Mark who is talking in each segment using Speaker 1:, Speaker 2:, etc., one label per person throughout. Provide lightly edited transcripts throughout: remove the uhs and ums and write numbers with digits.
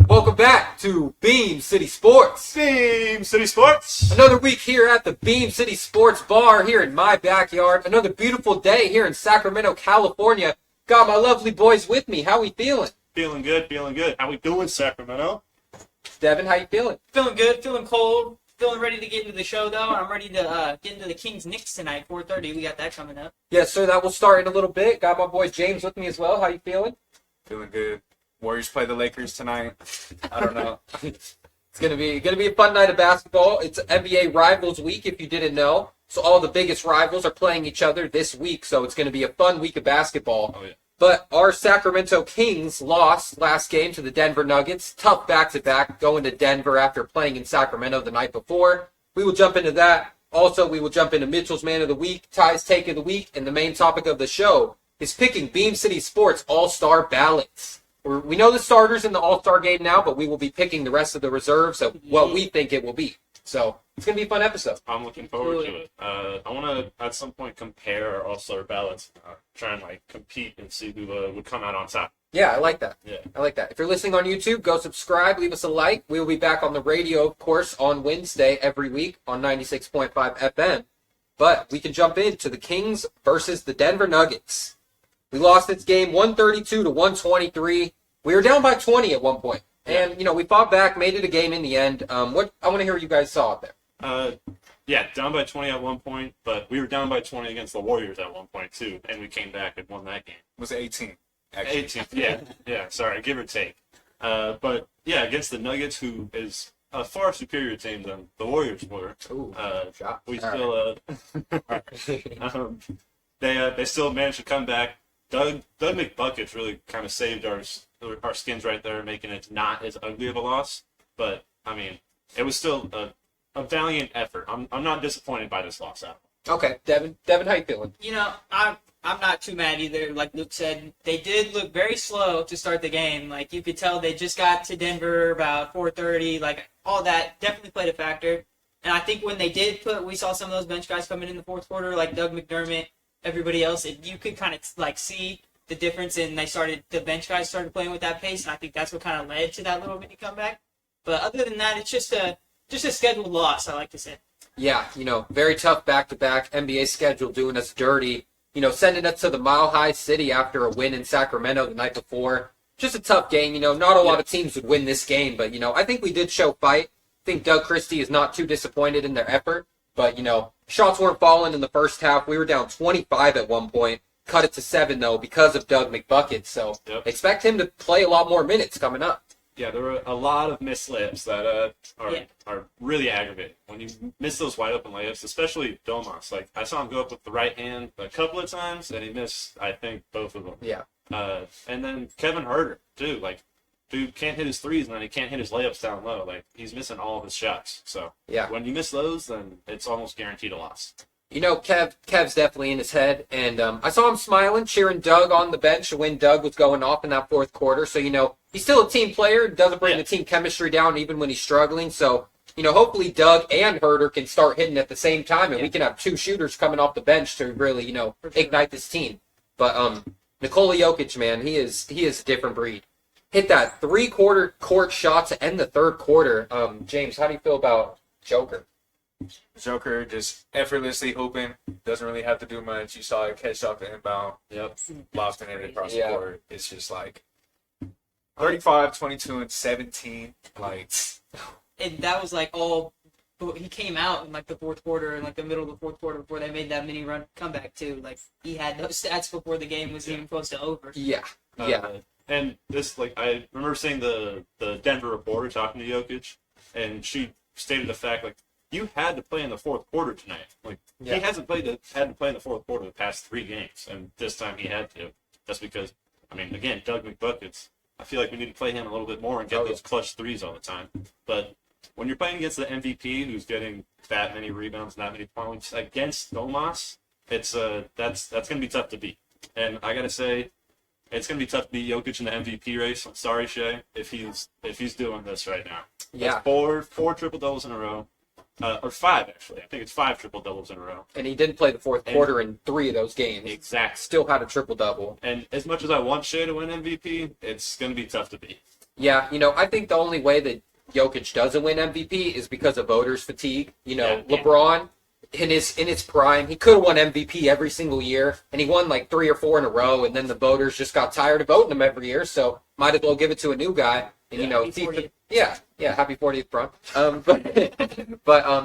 Speaker 1: Welcome back to Beam City Sports.
Speaker 2: Beam City Sports.
Speaker 1: Another week here at the Beam City Sports Bar here in my backyard. Another beautiful day here in Sacramento, California. Got my lovely boys with me. How we feeling?
Speaker 2: Feeling good, feeling good. How we doing, Sacramento?
Speaker 1: Devin, how you feeling?
Speaker 3: Feeling good, feeling cold, feeling ready to get into the show, though. I'm ready to get into the Knicks tonight, 4:30. We got that coming up.
Speaker 1: Yes, sir. That will start in a little bit. Got my boy James with me as well. How you feeling?
Speaker 4: Feeling good. Warriors play the Lakers tonight. I don't know.
Speaker 1: It's gonna be a fun night of basketball. It's NBA Rivals Week, if you didn't know. So all the biggest rivals are playing each other this week. So it's gonna be a fun week of basketball.
Speaker 4: Oh, yeah.
Speaker 1: But our Sacramento Kings lost last game to the Denver Nuggets. Tough back-to-back going to Denver after playing in Sacramento the night before. We will jump into that. Also, we will jump into Mitchell's Man of the Week, Ty's Take of the Week, and the main topic of the show is picking Beam City Sports All-Star Ballots. We know the starters in the All-Star game now, but we will be picking the rest of the reserves of what we think it will be. So it's going to be a fun episode.
Speaker 2: I'm looking forward to it. I want to, at some point, compare our All-Star ballots. Try and, compete and see who would come out on top.
Speaker 1: Yeah, I like that.
Speaker 2: Yeah.
Speaker 1: I like that. If you're listening on YouTube, go subscribe, leave us a like. We will be back on the radio, of course, on Wednesday every week on 96.5 FM. But we can jump into the Kings versus the Denver Nuggets. We lost this game 132 to 123. We were down by 20 at one point. And, we fought back, made it a game in the end. I want to hear what you guys saw out there.
Speaker 2: Down by 20 at one point, but we were down by 20 against the Warriors at one point, too, and we came back and won that game.
Speaker 4: It was 18, actually.
Speaker 2: 18, yeah, sorry, give or take. But, against the Nuggets, who is a far superior team than the Warriors were.
Speaker 1: Ooh, shot.
Speaker 2: We still, they still managed to come back. Doug McBuckets really kind of saved our skins right there, making it not as ugly of a loss. But, it was still a valiant effort. I'm not disappointed by this loss out.
Speaker 1: Okay, Devin, how you feeling?
Speaker 3: I'm not too mad either. Like Luke said, they did look very slow to start the game. Like, you could tell they just got to Denver about 4:30. All that definitely played a factor. And I think when they did we saw some of those bench guys coming in the fourth quarter, like Doug McDermott, everybody else, you could kind of see the difference, and the bench guys started playing with that pace, and I think that's what kind of led to that little mini comeback. But other than that, it's just a scheduled loss, I like to say.
Speaker 1: Yeah, very tough back-to-back NBA schedule doing us dirty. Sending us to the Mile High City after a win in Sacramento the night before. Just a tough game. Not a lot of teams would win this game, but, I think we did show fight. I think Doug Christie is not too disappointed in their effort, but, shots weren't falling in the first half. We were down 25 at one point. Cut it to 7, though, because of Doug McBuckets. So expect him to play a lot more minutes coming up.
Speaker 2: Yeah, there were a lot of missed layups that are really aggravating. When you miss those wide open layups, especially Domas. I saw him go up with the right hand a couple of times, and he missed, I think, both of them.
Speaker 1: Yeah.
Speaker 2: And then Kevin Huerter, too. Dude can't hit his threes, and then he can't hit his layups down low. He's missing all of his shots. So when you miss those, then it's almost guaranteed a loss.
Speaker 1: Kev's definitely in his head, and I saw him smiling, cheering Doug on the bench when Doug was going off in that fourth quarter. So, he's still a team player, doesn't bring the team chemistry down even when he's struggling. So, hopefully Doug and Herter can start hitting at the same time, and we can have two shooters coming off the bench to really, ignite this team. But Nikola Jokic, man, he is a different breed. Hit that three-quarter court shot to end the third quarter. James, how do you feel about Joker?
Speaker 4: Joker just effortlessly hooping. Doesn't really have to do much. You saw it catch off the inbound.
Speaker 2: Yep.
Speaker 4: Lofting it across the court. It's just 35, 22, and 17.
Speaker 3: And that was he came out in the fourth quarter, in the middle of the fourth quarter before they made that mini run comeback too. He had those stats before the game was even close to over.
Speaker 1: Yeah.
Speaker 2: And this, I remember seeing the Denver reporter talking to Jokic, and she stated the fact, you had to play in the fourth quarter tonight. He hasn't had to play in the fourth quarter the past 3 games, and this time he had to. That's because, again, Doug McBuckets, I feel like we need to play him a little bit more and get those clutch threes all the time. But when you're playing against the MVP, who's getting that many rebounds, that many points against Domas, it's that's going to be tough to beat. And I got to say, it's going to be tough to beat Jokic in the MVP race. I'm sorry, Shay, if he's doing this right now.
Speaker 1: Yeah.
Speaker 2: That's four triple-doubles in a row. Or 5, actually. I think it's 5 triple-doubles in a row.
Speaker 1: And he didn't play the fourth quarter in 3 of those games.
Speaker 2: Exactly.
Speaker 1: Still had a triple-double.
Speaker 2: And as much as I want Shea to win MVP, it's going to be tough to beat.
Speaker 1: Yeah, I think the only way that Jokic doesn't win MVP is because of voters fatigue.
Speaker 2: Yeah.
Speaker 1: LeBron in his prime, he could have won MVP every single year, and he won like 3 or 4 in a row, and then the voters just got tired of voting him every year, so might as well give it to a new guy. And happy 40th, bro.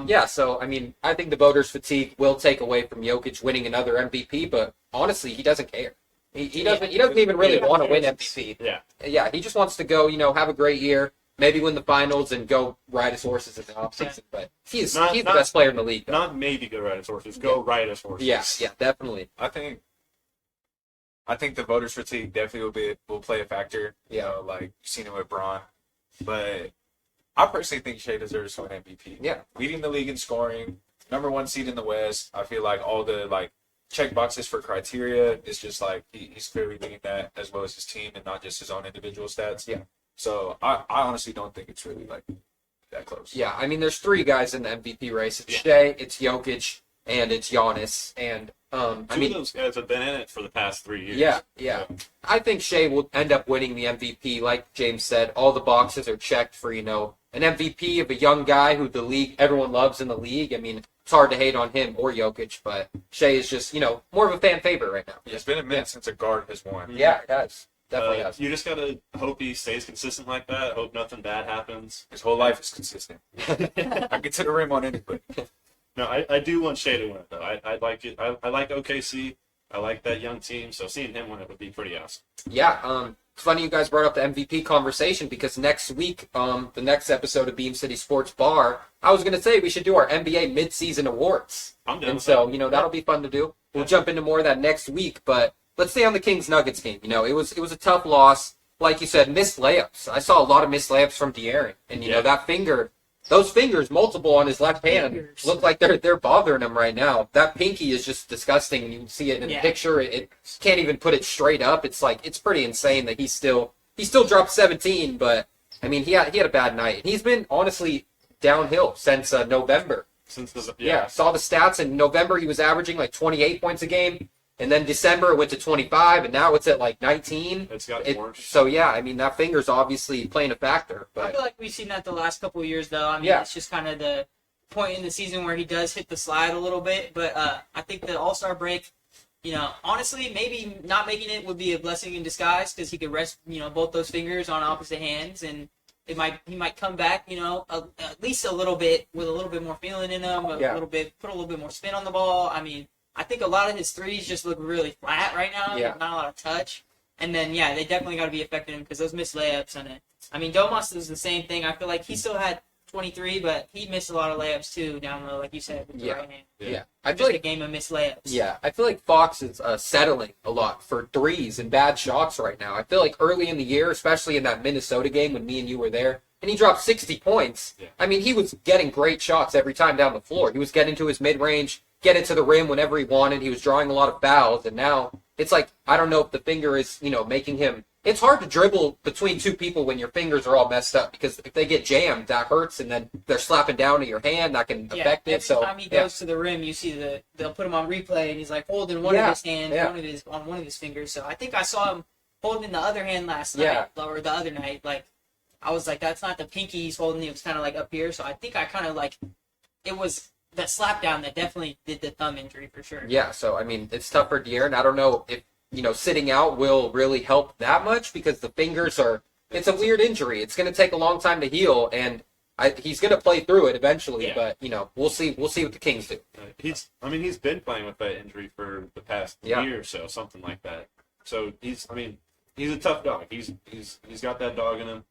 Speaker 1: Yeah. So I think the voters fatigue will take away from Jokic winning another MVP, but honestly, he doesn't care. He doesn't even really want to win MVP. Yeah, he just wants to go, have a great year, maybe win the finals and go ride his horses in the offseason. But he's the best player in the league. Though.
Speaker 2: Not maybe go ride his horses, go ride his horses.
Speaker 1: Yeah, definitely.
Speaker 4: I think the voters fatigue definitely will play a factor. Like you've seen it with Braun. But I personally think Shea deserves to win MVP.
Speaker 1: Yeah.
Speaker 4: Leading the league in scoring, #1 seed in the West. I feel like all the check boxes for criteria is just like he's clearly leading that as well as his team and not just his own individual stats.
Speaker 1: Yeah.
Speaker 4: So I honestly don't think it's really that close.
Speaker 1: Yeah, there's 3 guys in the MVP race. It's Shea, it's Jokic, and it's Giannis. And
Speaker 2: Two of those guys have been in it for the past 3 years.
Speaker 1: Yeah. I think Shea will end up winning the MVP. Like James said, all the boxes are checked for, an MVP of a young guy who everyone loves in the league. It's hard to hate on him or Jokic, but Shea is just, more of a fan favorite right now.
Speaker 4: It's been a minute since a guard has won.
Speaker 1: Yeah, it has. Definitely has.
Speaker 2: You just got to hope he stays consistent like that. Hope nothing bad happens.
Speaker 4: His whole life is consistent. I get to the rim on anybody.
Speaker 2: No, I do want Shea to win it, though. I like it. I like OKC. I like that young team, so seeing him win it would be pretty awesome.
Speaker 1: Yeah, it's funny you guys brought up the MVP conversation because next week, the next episode of Beam City Sports Bar, I was going to say we should do our NBA Midseason Awards.
Speaker 2: I'm down.
Speaker 1: And so, that'll be fun to do. We'll jump into more of that next week, but let's stay on the Kings-Nuggets game. It was a tough loss. Like you said, missed layups. I saw a lot of missed layups from De'Aaron. And, that finger... Those fingers, multiple on his left hand, look like they're bothering him right now. That pinky is just disgusting. You can see it in the picture. It can't even put it straight up. It's pretty insane that he still dropped 17. But he had a bad night. He's been honestly downhill since November. Saw the stats in November. He was averaging 28 points a game. And then December it went to 25, and now it's at 19.
Speaker 2: It's got worse.
Speaker 1: So that finger's obviously playing a factor. But
Speaker 3: I feel like we've seen that the last couple of years, though. It's just kind of the point in the season where he does hit the slide a little bit. But I think the All-Star break, honestly, maybe not making it would be a blessing in disguise because he could rest, both those fingers on opposite hands, and he might come back, at least a little bit with a little bit more feeling in him, put a little bit more spin on the ball. I think a lot of his threes just look really flat right now.
Speaker 1: Yeah.
Speaker 3: Not a lot of touch. And then, they definitely got to be affecting him because those missed layups. And Domas is the same thing. I feel like he still had 23, but he missed a lot of layups too down low, like you said, with the right hand.
Speaker 1: Yeah. I feel
Speaker 3: just
Speaker 1: like
Speaker 3: a game of missed layups.
Speaker 1: Yeah, I feel like Fox is settling a lot for threes and bad shots right now. I feel like early in the year, especially in that Minnesota game when me and you were there, and he dropped 60 points.
Speaker 2: Yeah.
Speaker 1: He was getting great shots every time down the floor. He was getting to his mid-range, getting to the rim whenever he wanted. He was drawing a lot of fouls, and now it's I don't know if the finger is, making him... It's hard to dribble between two people when your fingers are all messed up because if they get jammed, that hurts, and then they're slapping down to your hand. That can affect it.
Speaker 3: Every time he goes to the rim, you see they'll put him on replay, and he's holding one of his hands, one of his fingers. So I think I saw him holding the other hand last night, or the other night. I was that's not the pinky he's holding. It was kind of up here. So I think I kind of it was that slap down that definitely did the thumb injury for sure.
Speaker 1: Yeah. So it's tough for De'Aaron. I don't know if sitting out will really help that much because the fingers it's a weird injury. It's going to take a long time to heal, and he's going to play through it eventually. Yeah. But we'll see what the Kings do.
Speaker 2: He's been playing with that injury for the past year or so, something like that. So he's a tough dog. He's got that dog in him.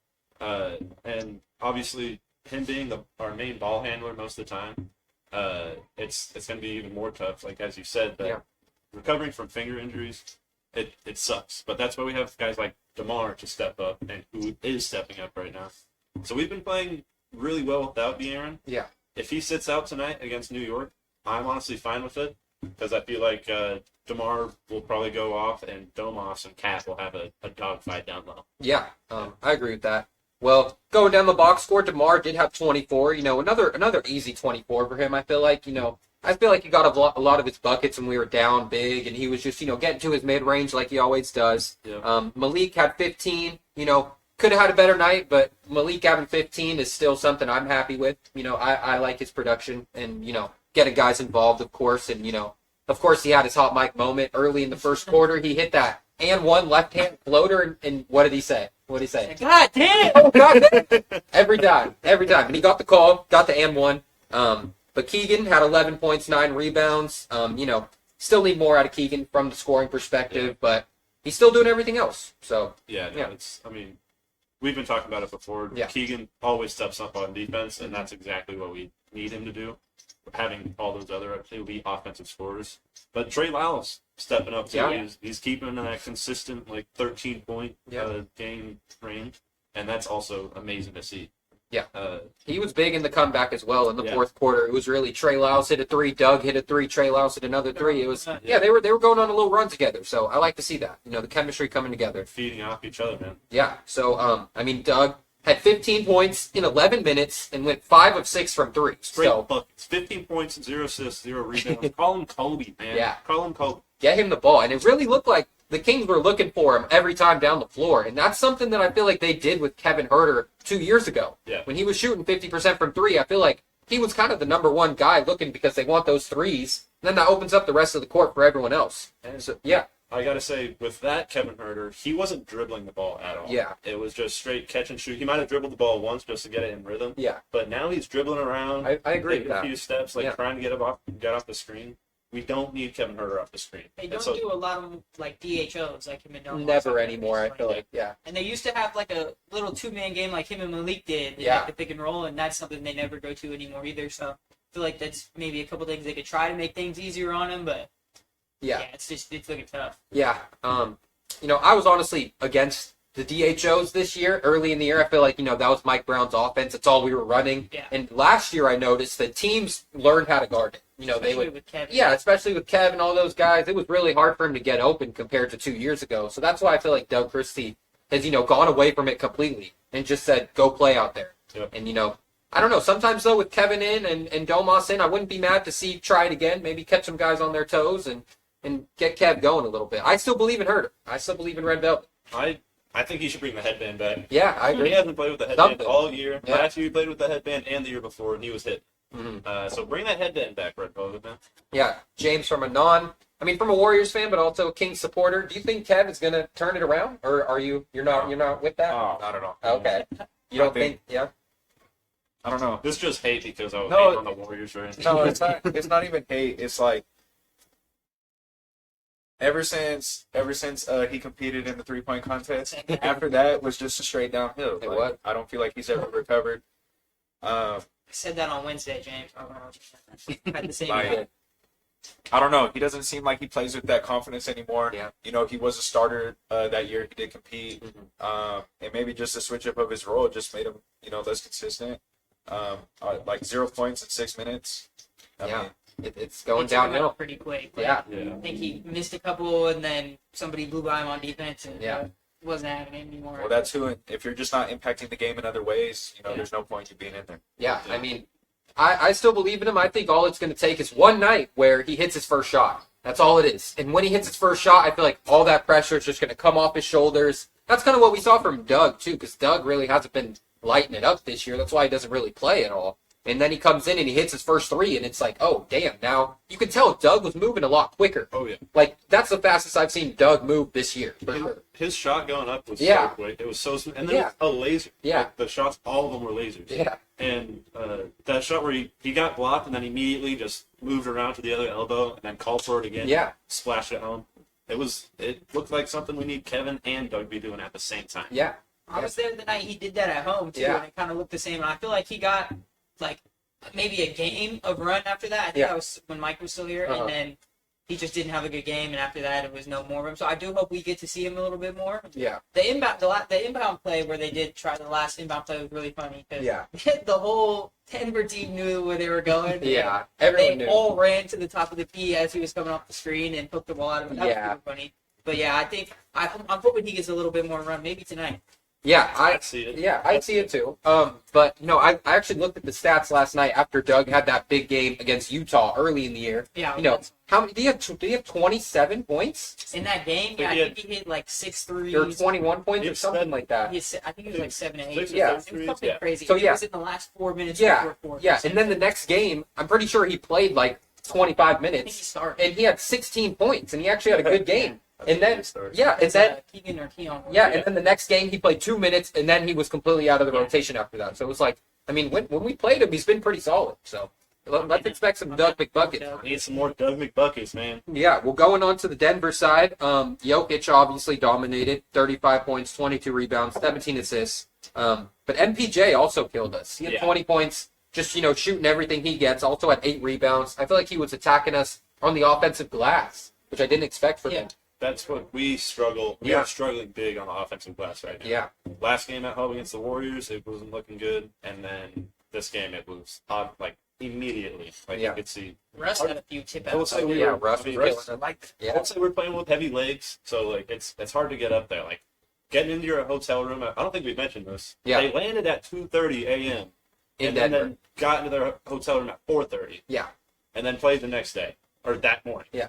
Speaker 2: And obviously, him being our main ball handler most of the time, it's going to be even more tough. As you said, that recovering from finger injuries, it sucks. But that's why we have guys like DeMar to step up, and who is stepping up right now. So we've been playing really well without De'Aaron.
Speaker 1: Yeah.
Speaker 2: If he sits out tonight against New York, I'm honestly fine with it because I feel like DeMar will probably go off, and Domas and Cat will have a dogfight down low. Yeah,
Speaker 1: I agree with that. Well, going down the box score, DeMar did have 24. Another easy 24 for him. I feel like he got a lot of his buckets when we were down big, and he was just getting to his mid range like he always does.
Speaker 2: Yeah.
Speaker 1: Malik had 15. could have had a better night, but Malik having 15 is still something I'm happy with. I like his production and, getting guys involved, of course. And, of course, he had his hot mic moment early in the first quarter. He hit that and one left-hand floater, and what did he say? What did he say?
Speaker 3: God damn!
Speaker 1: Oh, God damn! Every time. And he got the call, got the and one. But Keegan had 11 points, 9 rebounds. Still need more out of Keegan from the scoring perspective, but he's still doing everything else. So
Speaker 2: we've been talking about it before.
Speaker 1: Yeah.
Speaker 2: Keegan always steps up on defense, and that's exactly what we need him to do. Having all those other elite offensive scorers, but Trey Lyles stepping up too.
Speaker 1: Yeah.
Speaker 2: He's keeping that consistent 13-point game range, and that's also amazing to see.
Speaker 1: Yeah, he was big in the comeback as well in the fourth quarter. It was really Trey Lyles hit a 3, Doug hit a 3, Trey Lyles hit another 3. It was they were going on a little run together. So I like to see that. The chemistry coming together,
Speaker 2: feeding off each other, man.
Speaker 1: Yeah. So Doug had 15 points in 11 minutes and went 5 of 6 from 3.
Speaker 2: Straight buckets, 15 points, 0 assists, 0 rebounds. Call him Kobe, man.
Speaker 1: Yeah.
Speaker 2: Call him Kobe.
Speaker 1: Get him the ball, and it really looked like the Kings were looking for him every time down the floor, and that's something that I feel like they did with Kevin Huerter 2 years ago.
Speaker 2: Yeah.
Speaker 1: When he was shooting 50% from 3, I feel like he was kind of the number one guy looking because they want those threes, and then that opens up the rest of the court for everyone else. And so,
Speaker 2: I got to say, with that Kevin Huerter, he wasn't dribbling the ball at all.
Speaker 1: Yeah.
Speaker 2: It was just straight catch and shoot. He might have dribbled the ball once just to get it in rhythm.
Speaker 1: Yeah.
Speaker 2: But now he's dribbling around.
Speaker 1: I agree with
Speaker 2: taking
Speaker 1: that.
Speaker 2: a few steps, trying to get off the screen. We don't need Kevin Huerter off the screen.
Speaker 3: They don't do a lot of DHOs like him and Dunn.
Speaker 1: Never anymore, I feel like,
Speaker 3: And they used to have a little 2-man game like him and Malik did, the pick and roll, and that's something they never go to anymore either. So I feel like that's maybe a couple things they could try to make things easier on him, but it's looking tough.
Speaker 1: Yeah. I was honestly against the DHOs this year. Early in the year, I feel like, that was Mike Brown's offense. It's all we were running.
Speaker 3: Yeah.
Speaker 1: And last year, I noticed that teams learned how to guard it.
Speaker 3: Especially with Kevin.
Speaker 1: Yeah, especially with Kev and all those guys. It was really hard for him to get open compared to 2 years ago. So that's why I feel like Doug Christie has, gone away from it completely and just said, go play out there.
Speaker 2: Yep.
Speaker 1: And, I don't know. Sometimes, though, with Kevin in and Domas in, I wouldn't be mad to see try it again. Maybe catch some guys on their toes and get Kev going a little bit. I still believe in Huerter. I still believe in Red Velvet.
Speaker 2: I think he should bring the headband back.
Speaker 1: Yeah, I agree.
Speaker 2: He hasn't played with the headband all year.
Speaker 1: Yeah.
Speaker 2: Last year he played with the headband and the year before, and he was hit.
Speaker 1: Mm-hmm.
Speaker 2: So bring that headband back, Red Velvet, man.
Speaker 1: Yeah, James from a Warriors fan, but also a Kings supporter. Do you think Kev is going to turn it around, or are you're not with that?
Speaker 4: Oh, not at all.
Speaker 1: Okay. You don't think? Yeah.
Speaker 4: I don't know.
Speaker 2: This is just hate because I was
Speaker 4: No,
Speaker 2: hating on the Warriors, right?
Speaker 4: No, it's not. It's not even hate. It's like ever since he competed in the 3-point contest. After that was just a straight downhill.
Speaker 1: It was.
Speaker 4: I don't feel like he's ever recovered.
Speaker 3: I said that on Wednesday, James. I had the same.
Speaker 4: I don't know. He doesn't seem like he plays with that confidence anymore.
Speaker 1: Yeah.
Speaker 4: He was a starter that year. He did compete.
Speaker 1: Mm-hmm.
Speaker 4: And maybe just a switch up of his role just made him, less consistent. 0 points in 6 minutes. I mean,
Speaker 1: it's going downhill
Speaker 3: pretty quick.
Speaker 1: Yeah.
Speaker 3: I think he missed a couple, and then somebody blew by him on defense, and
Speaker 1: Yeah.
Speaker 3: wasn't happening anymore.
Speaker 4: well, that's who. If you're just not impacting the game in other ways, there's no point you being in there.
Speaker 1: Yeah, I mean, I still believe in him. I think all it's going to take is one night where he hits his first shot. That's all it is. And when he hits his first shot, I feel like all that pressure is just going to come off his shoulders. That's kind of what we saw from Doug, too, because Doug really hasn't been lighting it up this year. That's why he doesn't really play at all. And then he comes in and he hits his first 3, and it's like, oh, damn. Now, you can tell Doug was moving a lot quicker.
Speaker 2: Oh, yeah.
Speaker 1: Like, that's the fastest I've seen Doug move this year.
Speaker 2: His shot going up was
Speaker 1: Yeah.
Speaker 2: so quick. It was so smooth. And then it was a laser.
Speaker 1: Yeah.
Speaker 2: Like, the shots, all of them were lasers.
Speaker 1: Yeah.
Speaker 2: And that shot where he got blocked and then immediately just moved around to the other elbow and then called for it again.
Speaker 1: Yeah.
Speaker 2: Splashed it home. It looked like something we need Kevin and Doug be doing at the same time.
Speaker 1: Yeah.
Speaker 3: I was there the night he did that at home, too,
Speaker 1: Yeah.
Speaker 3: and it kind of looked the same. And I feel like he got, maybe a game of run after that. I think that was when Mike was still here, and then he just didn't have a good game, and after that, it was no more of him. So I do hope we get to see him a little bit more.
Speaker 1: Yeah.
Speaker 3: The inbound play where they did try the last inbound play was really funny. Cause
Speaker 1: Yeah.
Speaker 3: the whole Denver team knew where they were going.
Speaker 1: Yeah.
Speaker 3: They
Speaker 1: Everyone knew.
Speaker 3: all ran to the top of the key as he was coming off the screen and hooked the ball out of him. That was
Speaker 1: Yeah.
Speaker 3: super funny. But yeah, I think I'm hoping he gets a little bit more run, maybe tonight.
Speaker 1: Yeah,
Speaker 2: I see it.
Speaker 1: Yeah, I see it too. But I actually looked at the stats last night after Doug had that big game against Utah early in the year.
Speaker 3: Yeah.
Speaker 1: How many? Did he have 27 points?
Speaker 3: In that game, yeah, I think he hit like 6 threes.
Speaker 1: Or 21 points or
Speaker 2: It's
Speaker 1: something like that.
Speaker 3: I think it was like 7 or 8.
Speaker 1: Yeah.
Speaker 3: It was something crazy.
Speaker 1: So,
Speaker 3: It was in the last 4 minutes.
Speaker 1: Yeah,
Speaker 3: before fourth.
Speaker 1: yeah. And then the next game, I'm pretty sure he played like 25
Speaker 3: I think he
Speaker 1: minutes,
Speaker 3: started.
Speaker 1: and he had 16 points, and he actually had a good game. And then,
Speaker 2: starts.
Speaker 1: yeah, and
Speaker 3: It's,
Speaker 1: then
Speaker 3: Keegan or Keon.
Speaker 1: yeah, and then the next game he played 2 minutes, and then he was completely out of the
Speaker 3: Yeah.
Speaker 1: rotation after that. So it was like, I mean, when we played him, he's been pretty solid. So let's expect some Doug McBuckets.
Speaker 2: Need some more Doug McBuckets, man.
Speaker 1: Yeah, well, going on to the Denver side, Jokic obviously dominated, 35 points, 22 rebounds, 17 assists. But MPJ also killed us. He had 20 points, just shooting everything he gets. Also had 8 rebounds. I feel like he was attacking us on the offensive glass, which I didn't expect from him.
Speaker 2: That's what we struggle. We
Speaker 1: Yeah.
Speaker 2: are struggling big on the offensive glass right now.
Speaker 1: Yeah,
Speaker 2: Last game at home against the Warriors, it wasn't looking good, and then this game, it was like immediately. Like
Speaker 1: Yeah.
Speaker 2: you could see.
Speaker 3: Russ had a few tip
Speaker 2: I would
Speaker 3: outs.
Speaker 2: say we
Speaker 1: Yeah,
Speaker 2: were,
Speaker 1: Russ
Speaker 2: I mean,
Speaker 1: was
Speaker 2: Russ,
Speaker 1: killing
Speaker 2: like,
Speaker 1: Yeah.
Speaker 2: I would say we're playing with heavy legs, so like it's hard to get up there. Like getting into your hotel room. I don't think we mentioned this.
Speaker 1: Yeah.
Speaker 2: They landed at 2:30 a.m.
Speaker 1: in
Speaker 2: and
Speaker 1: Denver.
Speaker 2: then got into their hotel room at 4:30.
Speaker 1: Yeah.
Speaker 2: And then played the next day or that morning.
Speaker 1: Yeah.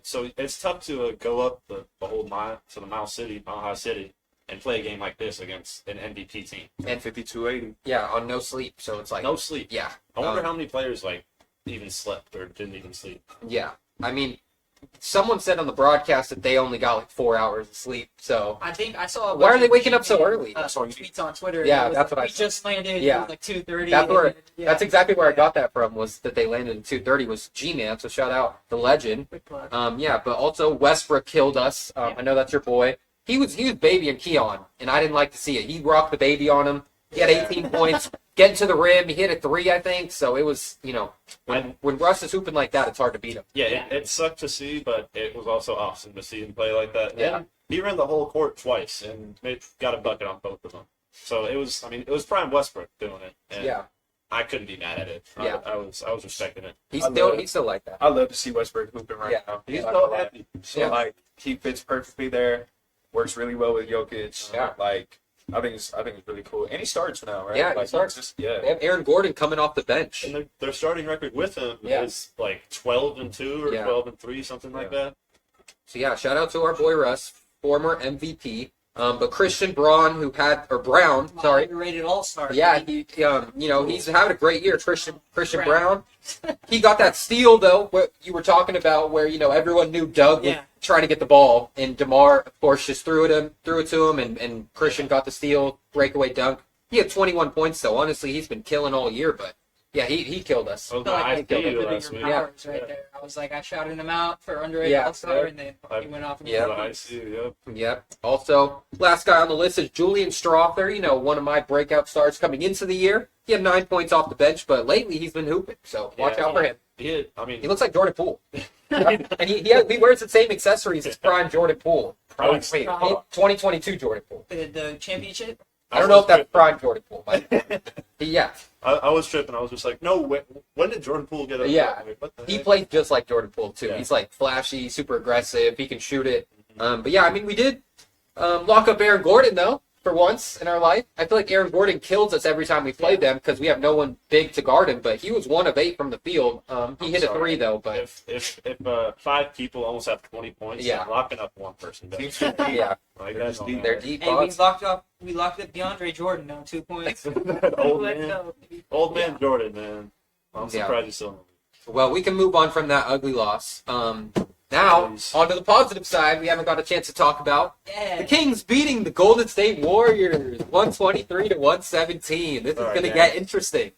Speaker 2: So it's tough to go up the whole mile to the Mile High City, and play a game like this against an MVP team.
Speaker 1: And
Speaker 4: 52-80.
Speaker 1: yeah, on no sleep. So it's like
Speaker 2: No sleep.
Speaker 1: Yeah,
Speaker 2: I wonder how many players even slept or didn't even sleep.
Speaker 1: yeah. I mean, someone said on the broadcast that they only got like 4 hours of sleep. So
Speaker 3: I think I saw.
Speaker 1: Why are they waking up so early?
Speaker 3: Tweets on Twitter.
Speaker 1: Yeah,
Speaker 3: It was
Speaker 1: that's
Speaker 3: like,
Speaker 1: what I
Speaker 3: we
Speaker 1: saw.
Speaker 3: just landed.
Speaker 1: Yeah.
Speaker 3: It was like 2:30.
Speaker 1: That's exactly where I got that from. Was that they landed at 2:30 was G-Man. So shout out the legend.
Speaker 3: Quick plug.
Speaker 1: Yeah, but also Westbrook killed us. I know that's your boy. He was babying Keon, and I didn't like to see it. He rocked the baby on him. He had 18 points, getting to the rim. He hit a 3, I think. So it was, when Russ is hooping like that, it's hard to beat him.
Speaker 2: Yeah, it sucked to see, but it was also awesome to see him play like that.
Speaker 1: Yeah.
Speaker 2: And he ran the whole court twice and got a bucket on both of them. So it was prime Westbrook doing it. And
Speaker 1: Yeah,
Speaker 2: I couldn't be mad at it.
Speaker 1: Yeah.
Speaker 2: I was respecting it.
Speaker 1: he's
Speaker 4: I
Speaker 1: still like that.
Speaker 4: I love to see Westbrook hooping right
Speaker 1: Yeah.
Speaker 4: now.
Speaker 2: He's
Speaker 4: Not
Speaker 2: so
Speaker 4: gonna lie.
Speaker 2: happy.
Speaker 4: So
Speaker 1: Yeah.
Speaker 4: like he fits perfectly there. Works really well with Jokic.
Speaker 1: Yeah.
Speaker 4: Like I think it's really cool. And he starts now, right?
Speaker 1: Yeah, he
Speaker 4: like,
Speaker 1: starts.
Speaker 4: They
Speaker 1: They have Aaron Gordon coming off the bench.
Speaker 2: And their starting record with him
Speaker 1: Yeah.
Speaker 2: is like 12-2 or
Speaker 1: Yeah.
Speaker 2: 12-3, something like that.
Speaker 1: So yeah, shout out to our boy Russ, former MVP. But Christian Brown, sorry.
Speaker 3: Underrated All-Star.
Speaker 1: Yeah, he's having a great year. Christian Brown. He got that steal though. What you were talking about, where everyone knew Doug was
Speaker 3: Yeah.
Speaker 1: trying to get the ball, and DeMar, of course, just threw it to him, and Christian got the steal, breakaway dunk. He had 21 points though. Honestly, he's been killing all year, but yeah, he killed us.
Speaker 2: I was
Speaker 3: I feel like
Speaker 2: I
Speaker 3: I killed
Speaker 2: you
Speaker 3: him
Speaker 2: last
Speaker 3: with
Speaker 2: week.
Speaker 3: your powers right there. I was like, I shouted him out for underrated
Speaker 1: Yeah.
Speaker 3: All-Star, and then
Speaker 2: I-
Speaker 3: he went off. And
Speaker 1: Yeah.
Speaker 2: I see you, yep.
Speaker 1: Yep. Also, last guy on the list is Julian Strawther. One of my breakout stars coming into the year. He had 9 points off the bench, but lately he's been hooping. So watch
Speaker 2: Yeah.
Speaker 1: out for him.
Speaker 2: He
Speaker 1: He looks like Jordan Poole. And he wears the same accessories as prime Jordan Poole.
Speaker 2: Prime.
Speaker 1: Wait, 2022 Jordan Poole.
Speaker 3: The championship.
Speaker 1: I don't know if that's prime Jordan Poole, but yeah,
Speaker 2: I was tripping. I was just like, no, when did Jordan Poole get up?
Speaker 1: Yeah.
Speaker 2: Like, what the
Speaker 1: he
Speaker 2: heck?
Speaker 1: plays just like Jordan Poole too.
Speaker 2: Yeah.
Speaker 1: He's like flashy, super aggressive. He can shoot it. But yeah, I mean, we did lock up Aaron Gordon though for once in our life. I feel like Aaron Gordon kills us every time we play them because we have no one big to guard him. But he was 1 of 8 from the field. He hit a 3 though, but
Speaker 2: If 5 people almost have 20 points,
Speaker 1: Yeah.
Speaker 2: then locking up one person.
Speaker 4: Team
Speaker 2: does.
Speaker 4: should be
Speaker 1: yeah,
Speaker 2: Like
Speaker 4: They're
Speaker 2: that's
Speaker 4: just deep.
Speaker 1: they're deep.
Speaker 3: Hey, we
Speaker 1: Bucks.
Speaker 3: locked up DeAndre Jordan on 2 points.
Speaker 2: old
Speaker 3: Let's
Speaker 2: man,
Speaker 3: go.
Speaker 2: old man Jordan, man. I'm
Speaker 1: Yeah.
Speaker 2: surprised he's still in the league.
Speaker 1: Well, we can move on from that ugly loss. Now,
Speaker 2: Please.
Speaker 1: on to the positive side, we haven't got a chance to talk about.
Speaker 3: Yeah.
Speaker 1: The Kings beating the Golden State Warriors 123 to 117. This is
Speaker 2: All right,
Speaker 1: going to
Speaker 2: yeah.
Speaker 1: get interesting.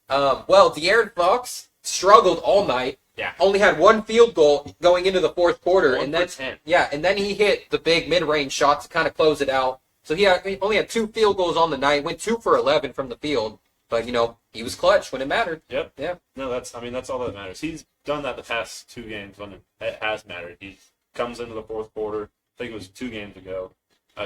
Speaker 1: Well, De'Aaron Fox struggled all night.
Speaker 2: Yeah.
Speaker 1: Only had 1 field goal going into the fourth quarter,
Speaker 2: 1
Speaker 1: and
Speaker 2: for
Speaker 1: then
Speaker 2: 10.
Speaker 1: and then he hit the big mid-range shot to kind of close it out. So he only had 2 field goals on the night. Went 2 for 11 from the field, but he was clutch when it mattered.
Speaker 2: Yep.
Speaker 1: Yeah.
Speaker 2: No, that's all that matters. He's done that the past 2 games when it has mattered. He comes into the fourth quarter. I think it was 2 games ago.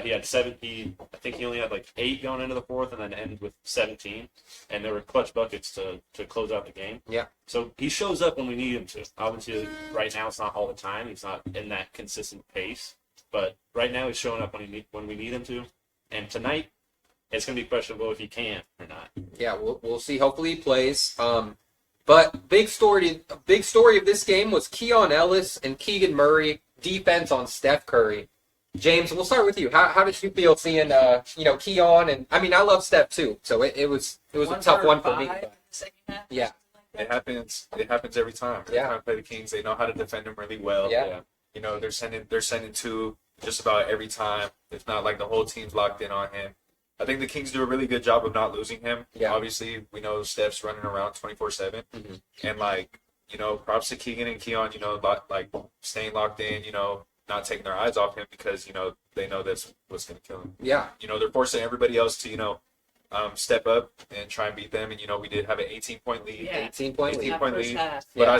Speaker 2: He had 7. I think he only had like 8 going into the fourth, and then ended with 17. And there were clutch buckets to close out the game.
Speaker 1: Yeah.
Speaker 2: So he shows up when we need him to. Obviously, right now it's not all the time. He's not in that consistent pace. But right now he's showing up when we need him to. And tonight, it's going to be questionable if he can or not.
Speaker 1: Yeah, we'll see. Hopefully he plays. But big story of this game was Keon Ellis and Keegan Murray defense on Steph Curry. James, we'll start with you. How did you feel seeing Keon, and I mean I love Steph too, so it was a tough one for me. But, yeah,
Speaker 4: It happens. It happens every time. Every time I play the Kings, they know how to defend them really well.
Speaker 1: Yeah.
Speaker 4: They're sending two just about every time. It's not like the whole team's locked in on him. I think the Kings do a really good job of not losing him.
Speaker 1: Yeah.
Speaker 4: Obviously, we know Steph's running around 24/7, and props to Keegan and Keon. Staying locked in. Not taking their eyes off him because they know that's what's going to kill him.
Speaker 1: Yeah.
Speaker 4: They're forcing everybody else to step up and try and beat them. And we did have an 18-point lead.
Speaker 3: Yeah.
Speaker 1: 18-point lead.
Speaker 4: 18-point lead.
Speaker 3: Half.
Speaker 4: But
Speaker 1: Yeah.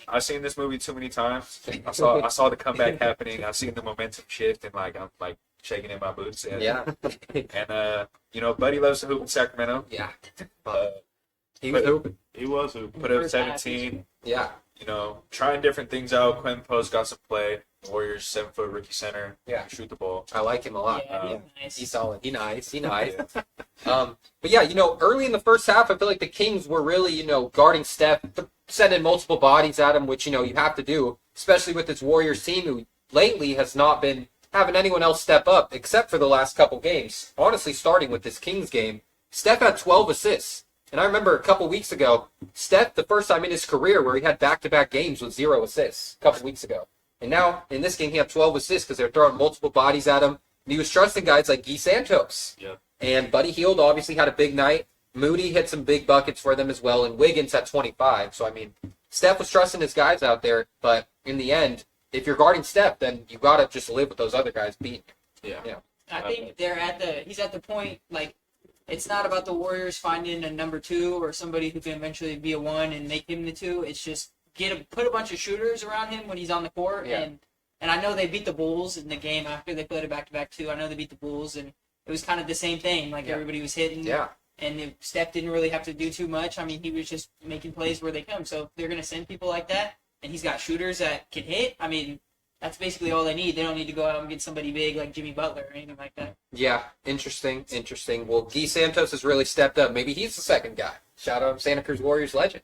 Speaker 4: I've seen this movie too many times. I saw the comeback happening. I've seen the momentum shift, and I'm shaking in my boots. And,
Speaker 1: Yeah.
Speaker 4: And Buddy loves to hoop in Sacramento.
Speaker 1: Yeah.
Speaker 4: He
Speaker 1: was hooping.
Speaker 2: He was who
Speaker 4: Put up 17.
Speaker 1: Yeah.
Speaker 4: Trying different things out. Quentin Post got some play. The Warriors 7-foot rookie center.
Speaker 1: Yeah.
Speaker 4: Shoot the ball.
Speaker 1: I like him a lot.
Speaker 3: Yeah, nice.
Speaker 1: He's solid. He's nice. But yeah, early in the first half, I feel like the Kings were really, guarding Steph, sending multiple bodies at him, which, you have to do, especially with this Warriors team who lately has not been having anyone else step up except for the last couple games. Honestly, starting with this Kings game, Steph had 12 assists. And I remember a couple weeks ago, Steph, the first time in his career where he had back-to-back games with 0 assists a couple weeks ago. And now, in this game, he had 12 assists because they're throwing multiple bodies at him. And he was trusting guys like Guy Santos.
Speaker 2: Yeah.
Speaker 1: And Buddy Hield obviously had a big night. Moody hit some big buckets for them as well. And Wiggins had 25. So, I mean, Steph was trusting his guys out there. But in the end, if you're guarding Steph, then you got to just live with those other guys beating him.
Speaker 2: Yeah.
Speaker 3: I think he's at the point, it's not about the Warriors finding a number 2 or somebody who can eventually be a 1 and make him the 2. It's just put a bunch of shooters around him when he's on the court.
Speaker 1: Yeah.
Speaker 3: And I know they beat the Bulls in the game after they played a back-to-back 2. I know they beat the Bulls, and it was kind of the same thing. Everybody was hitting.
Speaker 1: Yeah.
Speaker 3: And Steph didn't really have to do too much. I mean, he was just making plays where they come. So if they're going to send people like that, and he's got shooters that can hit, I mean, that's basically all they need. They don't need to go out and get somebody big like Jimmy Butler or anything like that.
Speaker 1: Yeah, interesting. Well, Guy Santos has really stepped up. Maybe he's the second guy. Shout out Santa Cruz Warriors legend.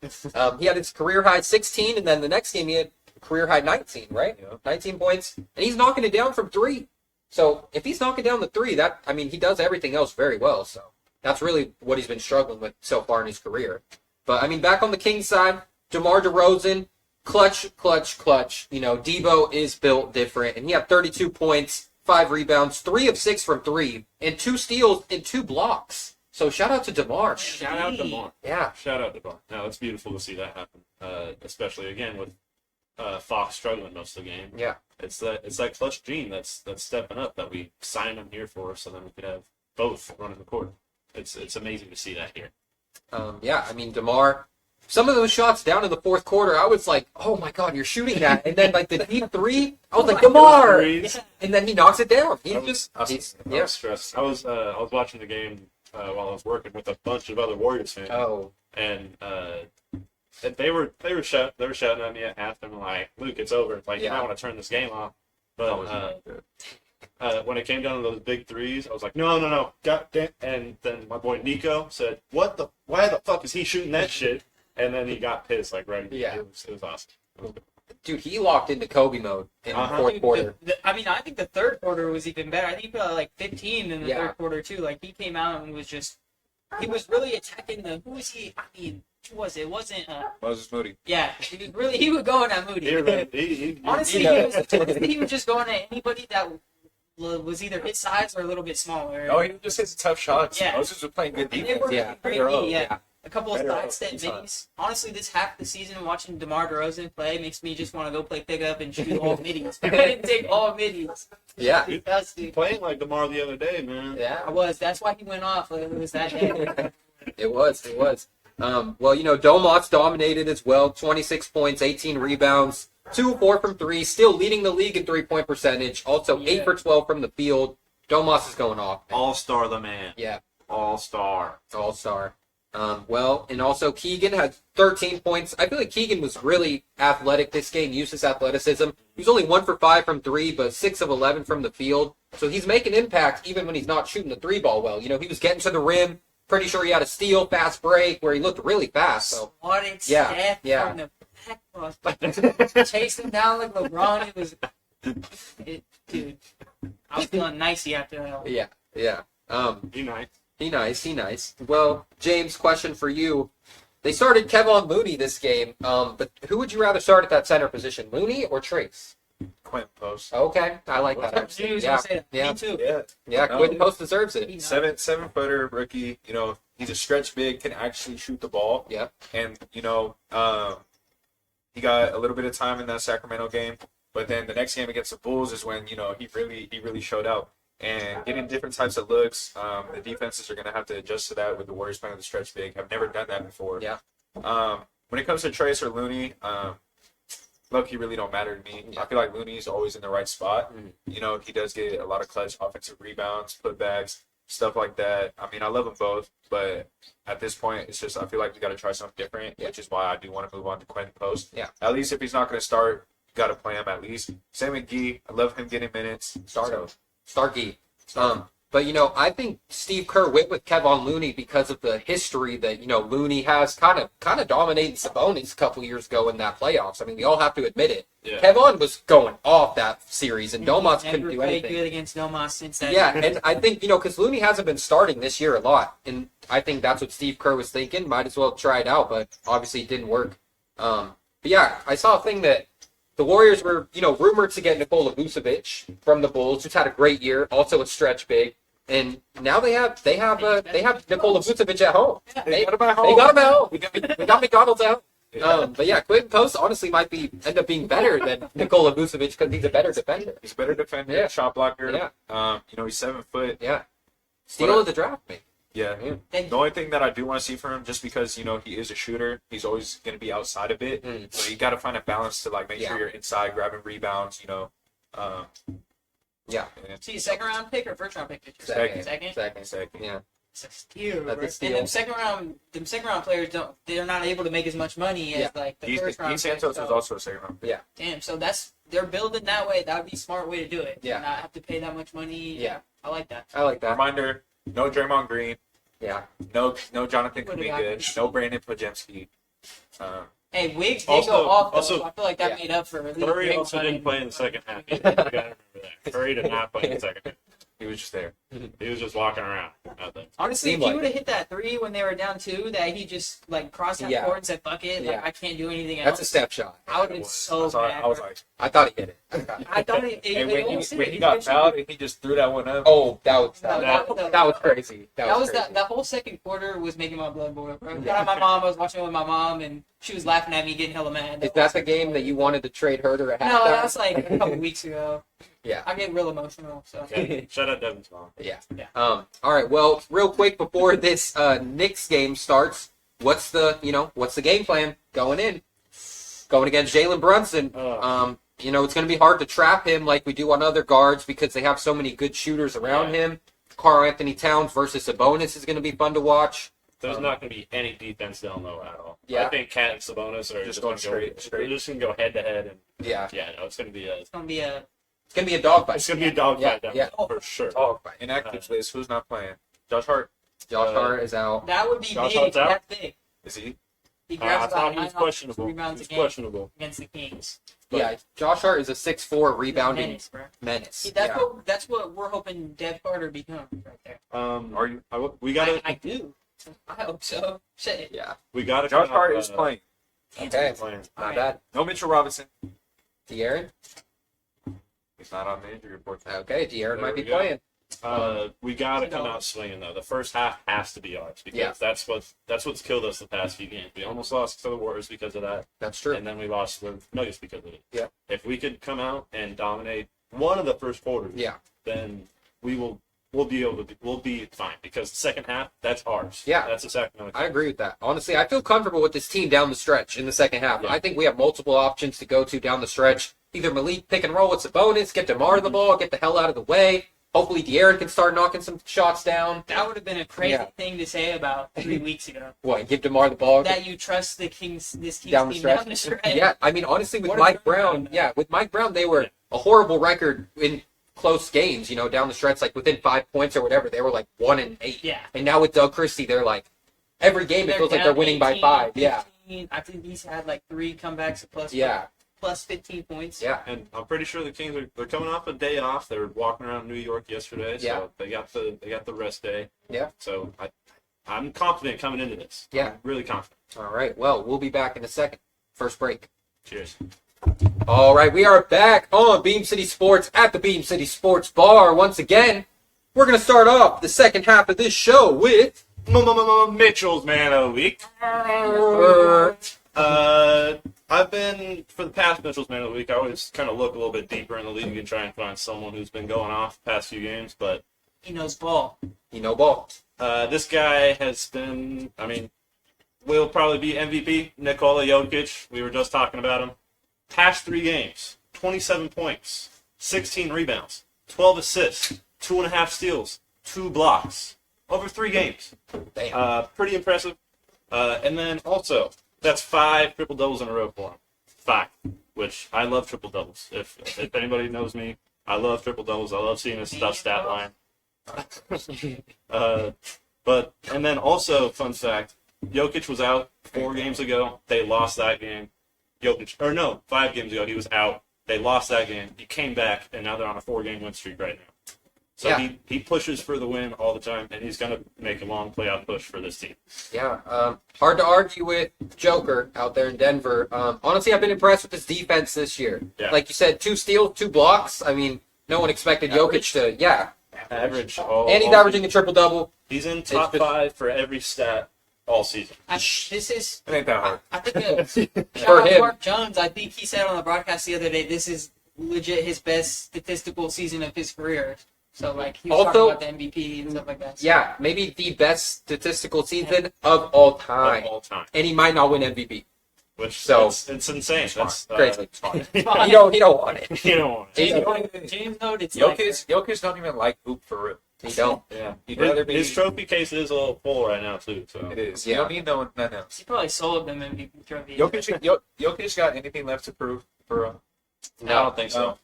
Speaker 1: He had his career high 16, and then the next game he had career high 19, right?
Speaker 4: Yeah.
Speaker 1: 19 points, and he's knocking it down from 3. So if he's knocking down the 3, he does everything else very well. So that's really what he's been struggling with so far in his career. But back on the Kings side, DeMar DeRozan, clutch. Debo is built different, and he had 32 points, 5 rebounds, 3 of 6 from 3, and 2 steals and 2 blocks. So shout out to DeMar.
Speaker 2: Shout out to DeMar.
Speaker 1: Yeah.
Speaker 2: Shout out to DeMar. No, it's beautiful to see that happen, especially again with Fox struggling most of the game.
Speaker 1: Yeah.
Speaker 2: It's that clutch gene that's stepping up that we signed him here for, so then we could have both running the court. It's amazing to see that here.
Speaker 1: DeMar, some of those shots down in the fourth quarter, I was like, oh my God, you're shooting that. And then the deep 3, I was like, DeMar! And then he knocks it down.
Speaker 2: I was stressed. I was watching the game while I was working with a bunch of other Warriors fans.
Speaker 1: Oh.
Speaker 2: And they were shouting at me at halftime like, Luke, it's over. You might want to turn this game off. But when it came down to those big 3s, I was like, no, God damn. And then my boy Nico said, why the fuck is he shooting that shit? And then he got pissed, right?
Speaker 1: Yeah.
Speaker 2: It was awesome.
Speaker 1: Dude, he locked into Kobe mode in the fourth quarter.
Speaker 3: I think the third quarter was even better. I think he put out 15 in the third quarter too. He came out and he was really attacking who was he? Who was it? It wasn't
Speaker 4: Moses Moody.
Speaker 3: Yeah, he was going at Moody. Honestly, he was just going at anybody that was either his size or a little bit smaller.
Speaker 4: Oh, he just hits tough shots.
Speaker 3: Yeah.
Speaker 4: Moses was playing good defense.
Speaker 3: They were great.
Speaker 1: Yeah.
Speaker 3: A couple of
Speaker 4: Better
Speaker 3: sidestep middies. Honestly, this half the season watching DeMar DeRozan play makes me just want to go play pickup and shoot all middies. I didn't take all middies.
Speaker 1: Yeah.
Speaker 3: That's
Speaker 2: playing like DeMar the other day, man.
Speaker 1: Yeah.
Speaker 3: I was. That's why he went off. It was that day.
Speaker 1: It was. Domas dominated as well. 26 points, 18 rebounds, 2 of 4 from 3, still leading the league in 3-point percentage. Also 8 for 12 from the field. Domas is going off.
Speaker 2: All-star the man.
Speaker 1: Yeah.
Speaker 2: All-star.
Speaker 1: All-star. Well, and also Keegan had 13 points. I feel like Keegan was really athletic this game, used his athleticism. He was only 1 for 5 from 3, but 6 of 11 from the field. So he's making impact even when he's not shooting the 3 ball well. You know, he was getting to the rim. Pretty sure he had a steal, fast break, where he looked really fast. So
Speaker 3: Swatted
Speaker 1: Yeah,
Speaker 3: step
Speaker 1: yeah.
Speaker 3: from the back post. Chased him down like LeBron. Dude, I was feeling nicey after that.
Speaker 1: yeah.
Speaker 2: Be nice.
Speaker 1: He nice. Well, James, question for you. They started Kevon Looney this game, but who would you rather start at that center position, Looney or Trace?
Speaker 4: Quentin Post.
Speaker 1: Okay, I like that.
Speaker 3: I knew he
Speaker 1: Actually.
Speaker 3: was
Speaker 1: Yeah,
Speaker 3: gonna say that.
Speaker 1: yeah,
Speaker 3: Me too.
Speaker 4: Yeah.
Speaker 1: yeah. Quentin Post deserves it.
Speaker 4: Seven footer rookie. You know, he's a stretch big, can actually shoot the ball.
Speaker 1: Yeah.
Speaker 4: And you know, he got a little bit of time in that Sacramento game, but then the next game against the Bulls is when, you know, he really showed out. And getting different types of looks, the defenses are going to have to adjust to that with the Warriors playing the stretch big. I've never done that before.
Speaker 1: Yeah.
Speaker 4: When it comes to Trace or Looney, low-key really don't matter to me. I feel like Looney's always in the right spot. You know, he does get a lot of clutch offensive rebounds, putbacks, stuff like that. I mean, I love them both, but at this point, it's just I feel like we got to try something different, which is why I do want to move on to Quentin Post.
Speaker 1: Yeah.
Speaker 4: At least if he's not going to start, you got to play him at least. Same with Gee. I love him getting minutes.
Speaker 1: Start him. Starkey. But, you know, I think Steve Kerr went with Kevon Looney because of the history that, you know, Looney has kind of dominated Sabonis a couple years ago in that playoffs. I mean, we all have to admit it.
Speaker 2: Yeah.
Speaker 1: Kevon was going off that series, and Domas couldn't do
Speaker 3: Never played
Speaker 1: anything.
Speaker 3: good against Domas since that.
Speaker 1: Yeah, and I think, you know, because Looney hasn't been starting this year a lot, and I think that's what Steve Kerr was thinking. Might as well try it out, but obviously it didn't work. But yeah, I saw a thing that the Warriors were, you know, rumored to get Nikola Vucevic from the Bulls, who's had a great year, also a stretch big. And now they have Nikola Vucevic at home.
Speaker 4: They got him at home.
Speaker 1: They got him at home. We got McDonald's out. But yeah, Quentin Post honestly might end up being better than Nikola Vucevic because he's a better defender.
Speaker 4: He's a better defender,
Speaker 1: Yeah.
Speaker 4: shot blocker.
Speaker 1: Yeah.
Speaker 4: You know, he's 7 foot.
Speaker 1: Yeah. Steal of the draft, maybe.
Speaker 4: Yeah. The only thing that I do want to see from him, just because, you know, he is a shooter, he's always going to be outside a bit. So you got to find a balance to, like, make sure you're inside, grabbing rebounds, you know.
Speaker 1: Yeah.
Speaker 3: See, a second round pick or first round pick?
Speaker 1: Second.
Speaker 3: Second.
Speaker 1: Yeah.
Speaker 3: It's a steal,
Speaker 1: That's
Speaker 3: bro.
Speaker 1: a steal.
Speaker 3: And them second round players they're not able to make as much money as like the first round.
Speaker 4: Dean Santos
Speaker 3: picks,
Speaker 4: is
Speaker 3: so-
Speaker 4: also a second round pick.
Speaker 3: Damn, so they're building that way. That would be a smart way to do it.
Speaker 1: Yeah.
Speaker 3: To not have to pay that much money.
Speaker 1: Yeah.
Speaker 3: I like that.
Speaker 1: I like that.
Speaker 4: Reminder, no Draymond Green,
Speaker 1: Yeah.
Speaker 4: no Jonathan
Speaker 3: Would've got
Speaker 4: Kuminga,
Speaker 3: me.
Speaker 4: no Brandon Pajemski.
Speaker 3: Hey, Wiggs did
Speaker 2: Also-
Speaker 3: go off, though,
Speaker 2: also-
Speaker 3: so I feel like that
Speaker 1: Yeah.
Speaker 3: made up for losing
Speaker 2: Curry
Speaker 3: Wiggs
Speaker 2: also
Speaker 3: money.
Speaker 2: didn't play in the second half. You gotta remember that. Curry did not play in the second half.
Speaker 4: He was just there.
Speaker 2: He was just walking around out there.
Speaker 3: Honestly, if
Speaker 1: Seemed
Speaker 3: he
Speaker 1: like
Speaker 3: would have hit that 3 when they were down 2, that he just like crossed that
Speaker 1: Yeah.
Speaker 3: court and said "fuck it," like
Speaker 1: Yeah.
Speaker 3: I can't do anything
Speaker 1: That's a
Speaker 3: else.
Speaker 1: step shot.
Speaker 3: I would have been so mad.
Speaker 4: I was
Speaker 3: bro.
Speaker 4: like,
Speaker 1: I thought he hit it.
Speaker 3: I thought it
Speaker 4: and when
Speaker 3: almost hit
Speaker 4: he
Speaker 3: it.
Speaker 4: got fouled and he just threw that one up.
Speaker 1: Oh, that was crazy.
Speaker 3: That was
Speaker 1: crazy.
Speaker 3: that whole second quarter was making my blood boil, bro. Got out my mom. I was watching it with my mom, and she was laughing at me, getting hella mad.
Speaker 1: Is that the game that you wanted to trade Herter at halftime?
Speaker 3: No, that was like a couple weeks ago.
Speaker 1: Yeah.
Speaker 3: I get real emotional. So
Speaker 2: Yeah. Shout out Devin's mom.
Speaker 1: Yeah.
Speaker 3: Yeah.
Speaker 1: All right. Well, real quick before this Knicks game starts, what's the game plan going in? Going against Jalen Brunson. You know, it's going to be hard to trap him like we do on other guards because they have so many good shooters around him. Karl Anthony Towns versus Sabonis is going to be fun to watch.
Speaker 2: There's not going to be any defense they'll know at all.
Speaker 1: Yeah.
Speaker 2: I think Cat and Sabonis are
Speaker 4: Just
Speaker 2: going
Speaker 4: going
Speaker 2: to go
Speaker 4: straight.
Speaker 2: They're just going to go head to head, and
Speaker 1: Yeah.
Speaker 2: no, it's going to be a
Speaker 3: it's gonna be a
Speaker 1: dogfight.
Speaker 2: it's going to be a dogfight
Speaker 1: Yeah.
Speaker 2: for sure.
Speaker 1: Dogfight.
Speaker 4: Inactive list. Who's not playing? Josh Hart.
Speaker 1: Josh Hart is out.
Speaker 3: that would be
Speaker 2: Josh
Speaker 3: big.
Speaker 2: Hart's out?
Speaker 3: That's big.
Speaker 4: Is he?
Speaker 3: He
Speaker 2: I
Speaker 3: grabs
Speaker 2: thought
Speaker 3: about
Speaker 2: he
Speaker 3: 9
Speaker 2: was
Speaker 3: offensive
Speaker 2: questionable.
Speaker 3: rebounds
Speaker 2: He's
Speaker 3: a game
Speaker 2: questionable.
Speaker 3: against the Kings.
Speaker 1: Yeah. Josh Hart is a 6'4" rebounding
Speaker 3: Menace, bro.
Speaker 1: menace.
Speaker 3: See,
Speaker 1: Yeah.
Speaker 3: that's what we're hoping Dev Carter becomes right there.
Speaker 4: Are you?
Speaker 2: We got to
Speaker 3: I do. I hope so. Shit.
Speaker 1: Yeah.
Speaker 2: we got to
Speaker 4: Josh Hart is playing.
Speaker 1: Okay.
Speaker 2: playing.
Speaker 1: Not bad.
Speaker 4: No Mitchell Robinson.
Speaker 1: De'Aaron?
Speaker 4: He's not on the injury report.
Speaker 1: Okay, De'Aaron
Speaker 2: There
Speaker 1: might be
Speaker 2: we go.
Speaker 1: playing.
Speaker 2: We got to come out swinging though. The first half has to be ours because
Speaker 1: Yeah.
Speaker 2: that's what's killed us the past few games. We almost lost to the Warriors because of that,
Speaker 1: That's true.
Speaker 2: and then we lost to the Nuggets because of it.
Speaker 1: Yeah.
Speaker 2: If we could come out and dominate one of the first quarters,
Speaker 1: Yeah.
Speaker 2: then we'll be fine because the second half that's ours.
Speaker 1: Yeah.
Speaker 2: That's a Sacramento.
Speaker 1: I agree with that. Honestly, I feel comfortable with this team down the stretch in the second half.
Speaker 2: Yeah.
Speaker 1: I think we have multiple options to go to down the stretch. Either Malik pick and roll with Sabonis, get DeMar the ball, get the hell out of the way. hopefully De'Aaron can start knocking some shots down.
Speaker 3: That would have been a crazy thing to say about 3 weeks ago.
Speaker 1: What, give DeMar the ball?
Speaker 3: That you trust this Kings
Speaker 1: down the
Speaker 3: team
Speaker 1: stretch?
Speaker 3: down the stretch.
Speaker 1: Yeah, I mean, honestly, with
Speaker 3: What a
Speaker 1: Mike
Speaker 3: turnaround.
Speaker 1: Brown, they were a horrible record in close games, down the stretch, like within 5 points or whatever. They were like 1-8.
Speaker 3: Yeah.
Speaker 1: And now with Doug Christie, they're like, every game it feels like they're
Speaker 3: down
Speaker 1: winning by
Speaker 3: 18,
Speaker 1: 5. Yeah.
Speaker 3: 15. I think he's had like 3 comebacks plus 15 points.
Speaker 1: Yeah.
Speaker 2: And I'm pretty sure the Kings they're coming off a day off. They were walking around New York yesterday, so
Speaker 1: Yeah.
Speaker 2: they got the rest day.
Speaker 1: Yeah.
Speaker 2: So I'm confident coming into this.
Speaker 1: Yeah.
Speaker 2: I'm really confident.
Speaker 1: All right. Well, we'll be back in a second. First break.
Speaker 2: Cheers.
Speaker 1: All right, we are back on Beam City Sports at the Beam City Sports Bar. Once again, we're going to start off the second half of this show with
Speaker 2: Mitchell's Man of the Week. I've been, for the past Mitchell's Man of the Week, I always kind of look a little bit deeper in the league and try and find someone who's been going off the past few games, but
Speaker 3: He knows ball.
Speaker 1: ball.
Speaker 2: this guy has been, will probably be MVP, Nikola Jokic. We were just talking about him. Past 3 games, 27 points, 16 rebounds, 12 assists, 2.5 steals, 2 blocks. Over 3 games.
Speaker 1: Damn.
Speaker 2: Pretty impressive. And then also, that's 5 triple-doubles in a row for him. 5, which I love triple-doubles. If anybody knows me, I love triple-doubles. I love seeing this stuff stat line. And then also, fun fact, Jokic was out 4 games ago. They lost that game. 5 games ago, he was out. They lost that game. He came back, and now they're on a 4-game win streak right now. So
Speaker 1: Yeah.
Speaker 2: he pushes for the win all the time, and he's going to make a long playoff push for this team.
Speaker 1: Yeah, hard to argue with Joker out there in Denver. Honestly, I've been impressed with his defense this year.
Speaker 2: Yeah.
Speaker 1: Like you said, 2 steals, 2 blocks. I mean, no one expected Jokic to,
Speaker 2: Average.
Speaker 1: And he's averaging a triple-double.
Speaker 2: He's in top
Speaker 1: It's just-
Speaker 2: 5 for every stat all season.
Speaker 3: This is,
Speaker 4: It ain't that hard.
Speaker 3: I think,
Speaker 1: For
Speaker 3: shout out
Speaker 1: him.
Speaker 3: Mark Jones. I think he said on the broadcast the other day, this is legit his best statistical season of his career. So, like, he was
Speaker 1: Also-
Speaker 3: talking about the MVP and stuff like that. So,
Speaker 1: Yeah, maybe the best statistical season of all time.
Speaker 2: Of all time.
Speaker 1: And he might not win MVP.
Speaker 2: Which
Speaker 1: So-
Speaker 2: it's insane. That's
Speaker 1: Crazy.
Speaker 2: smart.
Speaker 1: You don't want it.
Speaker 2: You don't want it.
Speaker 3: James noted it's like,
Speaker 4: Jokic don't even like hoop for real.
Speaker 1: You don't.
Speaker 2: Yeah.
Speaker 4: He'd rather be.
Speaker 2: His trophy case is a little full right now, too. So.
Speaker 4: It is.
Speaker 1: Yeah.
Speaker 4: You don't need nothing else.
Speaker 3: he probably sold them MVP trophy.
Speaker 4: Jokic got anything left to prove for real?
Speaker 2: I don't think so.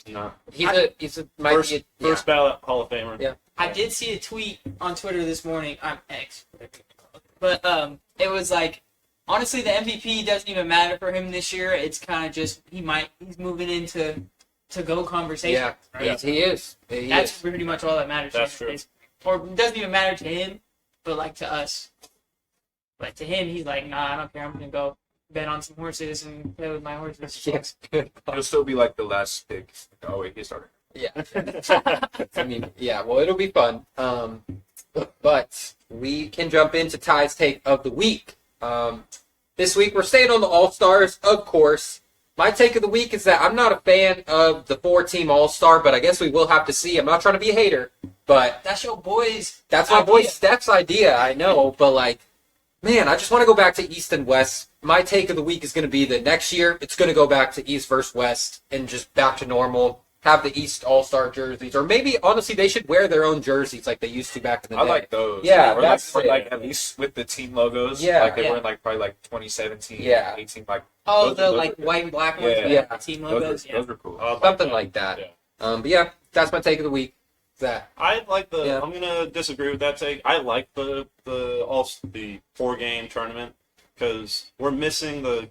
Speaker 2: No.
Speaker 1: He's a might
Speaker 2: First,
Speaker 1: be a,
Speaker 2: first ballot Hall of Famer.
Speaker 1: Yeah.
Speaker 3: I did see a tweet on Twitter this morning. I'm X. But it was like, honestly, the MVP doesn't even matter for him this year. It's kind of just, he's moving into to-go conversation.
Speaker 1: Yeah,
Speaker 3: right?
Speaker 1: he is. He
Speaker 3: That's
Speaker 1: is.
Speaker 3: pretty much all that matters. to
Speaker 2: That's
Speaker 3: him.
Speaker 2: true.
Speaker 3: Or it doesn't even matter to him, but like to us. But to him, he's like, nah, I don't care. I'm going to go bet on some horses and play with my horses.
Speaker 1: Yes, good.
Speaker 4: He'll still be like the last pick. Oh wait, he started.
Speaker 1: Yeah. I mean, yeah, well, it'll be fun. But we can jump into Ty's take of the week. This week, we're staying on the All-Stars, of course. My take of the week is that I'm not a fan of the 4-team All-Star, but I guess we will have to see. I'm not trying to be a hater, but
Speaker 3: That's your boys.
Speaker 1: that's my boy
Speaker 3: idea.
Speaker 1: Steph's idea, I know. But, like, man, I just want to go back to East and West. My take of the week is going to be that next year, it's going to go back to East versus West and just back to normal. Have the East All-Star jerseys. Or maybe, honestly, they should wear their own jerseys like they used to back in the day.
Speaker 4: I like those.
Speaker 1: Yeah,
Speaker 4: or
Speaker 1: that's
Speaker 4: like,
Speaker 1: it.
Speaker 4: or like at least with the team logos.
Speaker 1: Yeah.
Speaker 4: like they
Speaker 3: Yeah.
Speaker 4: were in like probably like 2017,
Speaker 1: Yeah.
Speaker 4: 18. Like
Speaker 3: Oh,
Speaker 4: those-
Speaker 3: the
Speaker 4: those
Speaker 3: like
Speaker 4: were-
Speaker 3: white and black ones
Speaker 4: Yeah.
Speaker 3: with
Speaker 1: Yeah.
Speaker 3: the team
Speaker 4: those
Speaker 3: logos.
Speaker 4: were,
Speaker 3: Yeah.
Speaker 4: those were cool.
Speaker 2: I like
Speaker 1: Something like that.
Speaker 2: Yeah.
Speaker 1: But yeah, that's my take of the week. That.
Speaker 2: I like the.
Speaker 1: Yeah.
Speaker 2: I'm gonna disagree with that take. I like the 4-game tournament because we're missing the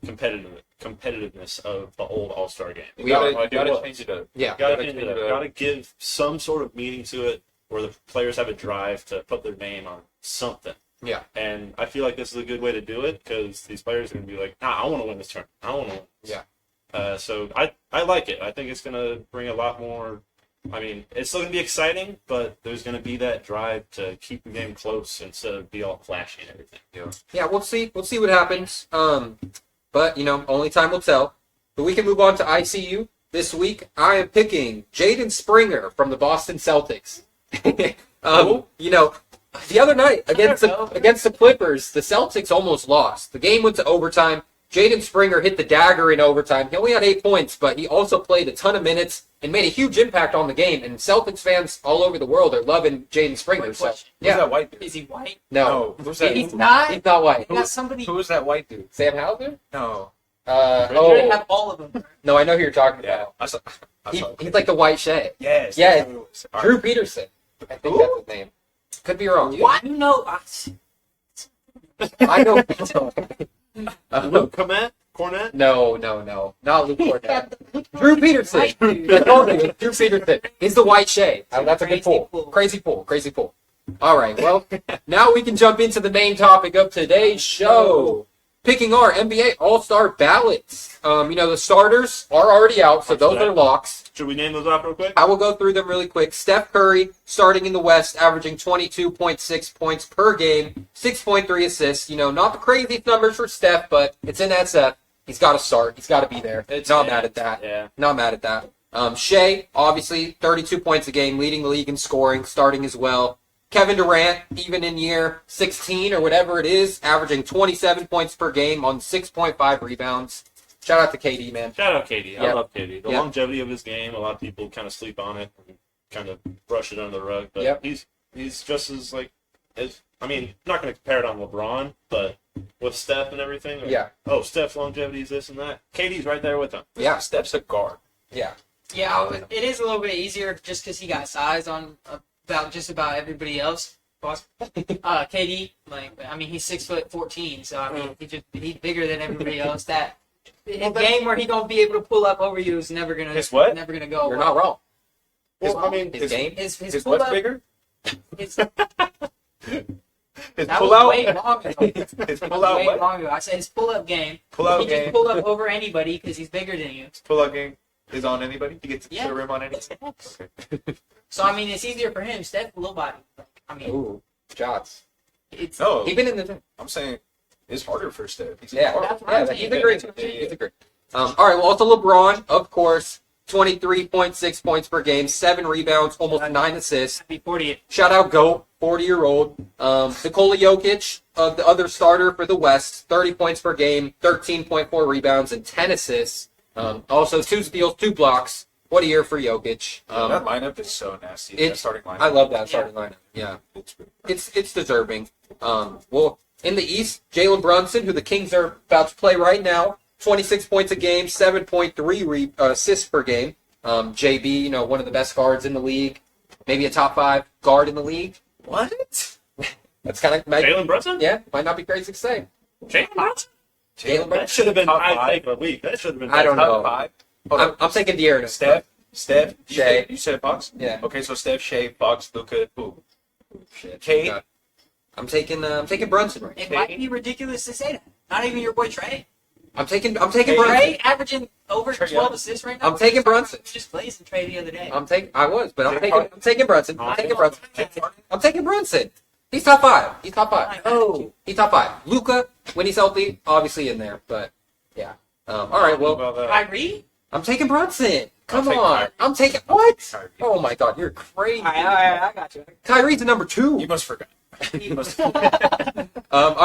Speaker 2: competitiveness of the old All-Star game.
Speaker 4: You
Speaker 1: We
Speaker 4: gotta,
Speaker 1: are.
Speaker 4: you
Speaker 2: Like it
Speaker 4: gotta
Speaker 2: was.
Speaker 4: change it up.
Speaker 1: Yeah.
Speaker 2: Gotta
Speaker 4: Gotta
Speaker 2: change it
Speaker 4: change
Speaker 2: up.
Speaker 4: it up.
Speaker 2: Gotta give some sort of meaning to it, where the players have a drive to put their name on something.
Speaker 1: Yeah.
Speaker 2: And I feel like this is a good way to do it because these players are gonna be like, nah, I want to win this tournament. I want to win. This.
Speaker 1: Yeah.
Speaker 2: So I like it. I think it's gonna bring a lot more. I mean, it's still gonna be exciting, but there's gonna be that drive to keep the game close instead of be all flashy and everything.
Speaker 1: Yeah, we'll see. We'll see what happens. But, only time will tell. But we can move on to ICU. This week, I am picking Jaden Springer from the Boston Celtics. The other night against the Clippers, the Celtics almost lost. The game went to overtime. Jaden Springer hit the dagger in overtime. He only had 8 points, but he also played a ton of minutes and made a huge impact on the game. And Celtics fans all over the world are loving Jaden Springer. So,
Speaker 4: Who's
Speaker 1: yeah.
Speaker 4: that white dude?
Speaker 3: Is he white?
Speaker 1: No.
Speaker 4: Who's that?
Speaker 3: He's not.
Speaker 1: He's not white.
Speaker 3: He got somebody.
Speaker 4: Who is that white dude?
Speaker 1: Sam Hauser?
Speaker 4: No.
Speaker 3: They
Speaker 1: Oh,
Speaker 3: have all of them.
Speaker 1: no, I know who you're talking
Speaker 4: Yeah.
Speaker 1: about.
Speaker 4: I saw
Speaker 1: He's like the white Shay.
Speaker 4: Yes.
Speaker 1: Yeah.
Speaker 4: that's who it was. All
Speaker 1: Drew
Speaker 4: right.
Speaker 1: Peterson. I think
Speaker 4: Who?
Speaker 1: that's his name. Could be wrong.
Speaker 3: What? You know,
Speaker 1: I know.
Speaker 2: Luke Cornett?
Speaker 1: No. Not Luke Cornett. Drew Peterson. I told you, Drew Peterson. He's the white Shay. That's a good pull. Crazy pull. All right, well, now we can jump into the main topic of today's show. Picking our NBA All-Star Ballots. The starters are already out, so those are locks.
Speaker 2: Should we name those off real quick?
Speaker 1: I will go through them really quick. Steph Curry, starting in the West, averaging 22.6 points per game, 6.3 assists. Not the craziest numbers for Steph, but it's in SF. He's got to start. He's got to be there. Not mad at that.
Speaker 2: Yeah.
Speaker 1: Not mad at that. Shea, obviously, 32 points a game, leading the league in scoring, starting as well. Kevin Durant, even in year 16 or whatever it is, averaging 27 points per game on 6.5 rebounds. Shout out to KD, man.
Speaker 2: Shout out KD. I
Speaker 1: Yep.
Speaker 2: love KD. The
Speaker 1: Yep.
Speaker 2: longevity of his game, a lot of people kind of sleep on it and kind of brush it under the rug. But
Speaker 1: Yep.
Speaker 2: he's just as I'm not going to compare it on LeBron, but with Steph and everything.
Speaker 1: Yeah.
Speaker 2: Oh, Steph's longevity is this and that. KD's right there with him.
Speaker 1: Yeah.
Speaker 4: Steph's a guard.
Speaker 1: Yeah.
Speaker 3: yeah, it is a little bit easier just because he got size on about just about everybody else. KD, he's 6'14", so he's bigger than everybody else. That game where he gonna be able to pull up over you is never gonna
Speaker 4: His what?
Speaker 3: never gonna go.
Speaker 1: You're not wrong.
Speaker 4: His,
Speaker 3: Well,
Speaker 1: His game?
Speaker 3: His
Speaker 4: his
Speaker 3: pull
Speaker 4: what's
Speaker 3: up,
Speaker 4: bigger?
Speaker 3: his,
Speaker 4: His
Speaker 3: that
Speaker 4: pull
Speaker 3: was
Speaker 4: out.
Speaker 3: way long ago.
Speaker 4: His
Speaker 3: That
Speaker 4: pull
Speaker 3: was
Speaker 4: out.
Speaker 3: way
Speaker 4: What?
Speaker 3: long ago. I said his pull up game.
Speaker 4: Pull out
Speaker 3: He
Speaker 4: game.
Speaker 3: can pull up over anybody because he's bigger than you.
Speaker 4: Pull out game is on anybody. He gets to
Speaker 3: Yeah.
Speaker 4: the rim on anybody. Okay.
Speaker 3: So it's easier for him. Steph, little body.
Speaker 1: Ooh, shots.
Speaker 3: It's
Speaker 4: No,
Speaker 1: He's been in the
Speaker 4: I'm saying it's harder for Steph. He's a
Speaker 1: Yeah,
Speaker 4: guard.
Speaker 3: That's what I'm saying.
Speaker 1: he's a great.
Speaker 4: Yeah, yeah.
Speaker 1: He's a great. All right, well, also LeBron, of course, 23.6 points per game, 7 rebounds, almost 9 assists.
Speaker 3: happy 40.
Speaker 1: Shout out GOAT, 40-year-old. Nikola Jokic, the other starter for the West, 30 points per game, 13.4 rebounds, and 10 assists. Also, 2 steals, 2 blocks. What a year for Jokic.
Speaker 4: That lineup is so nasty.
Speaker 1: It-
Speaker 4: That starting lineup.
Speaker 1: I love that starting lineup. Yeah,
Speaker 4: It's really
Speaker 1: it's deserving. Well, in the East, Jalen Brunson, who the Kings are about to play right now, 26 points a game, 7.3 assists per game. JB, one of the best guards in the league, maybe a top 5 guard in the league.
Speaker 4: What?
Speaker 1: That's kind of
Speaker 2: Jalen Brunson?
Speaker 1: yeah, might not be crazy to say.
Speaker 2: Jalen Brunson?
Speaker 1: Jalen
Speaker 2: That
Speaker 1: Brunson.
Speaker 2: should have been
Speaker 4: Top
Speaker 2: my
Speaker 4: five.
Speaker 2: take of the week. That should have been
Speaker 1: I don't
Speaker 4: Top
Speaker 1: know.
Speaker 4: 5. Hold on.
Speaker 1: I'm taking De'Aaron.
Speaker 4: Steph,
Speaker 1: Shea.
Speaker 4: You said Fox?
Speaker 1: Yeah.
Speaker 4: Okay, so Steph, Shea, Fox, Luka, who? Kate.
Speaker 1: Yeah. I'm taking Brunson. Right.
Speaker 3: It might be ridiculous to say that. Not even your boy Trey.
Speaker 1: I'm taking
Speaker 4: Hey,
Speaker 1: Brunson.
Speaker 3: Trey averaging over
Speaker 4: Trey
Speaker 3: 12
Speaker 4: Young.
Speaker 3: assists right now.
Speaker 1: I'm taking Brunson.
Speaker 3: He just plays in Trey the other day.
Speaker 1: I'm taking Brunson.
Speaker 2: Oh,
Speaker 1: I'm taking Brunson. He's top 5. He's top 5.
Speaker 3: Oh.
Speaker 1: He's top 5. Luka, when he's healthy, obviously in there, but yeah. All right, well,
Speaker 4: About that.
Speaker 3: Kyrie?
Speaker 1: I'm taking Brunson. Come
Speaker 4: I'll take
Speaker 1: on.
Speaker 4: Kyrie.
Speaker 1: I'm taking what?
Speaker 4: Kyrie.
Speaker 1: Oh my God, you're crazy.
Speaker 3: All right, I got you.
Speaker 1: Kyrie's the number 2.
Speaker 4: You must forget. You must
Speaker 1: All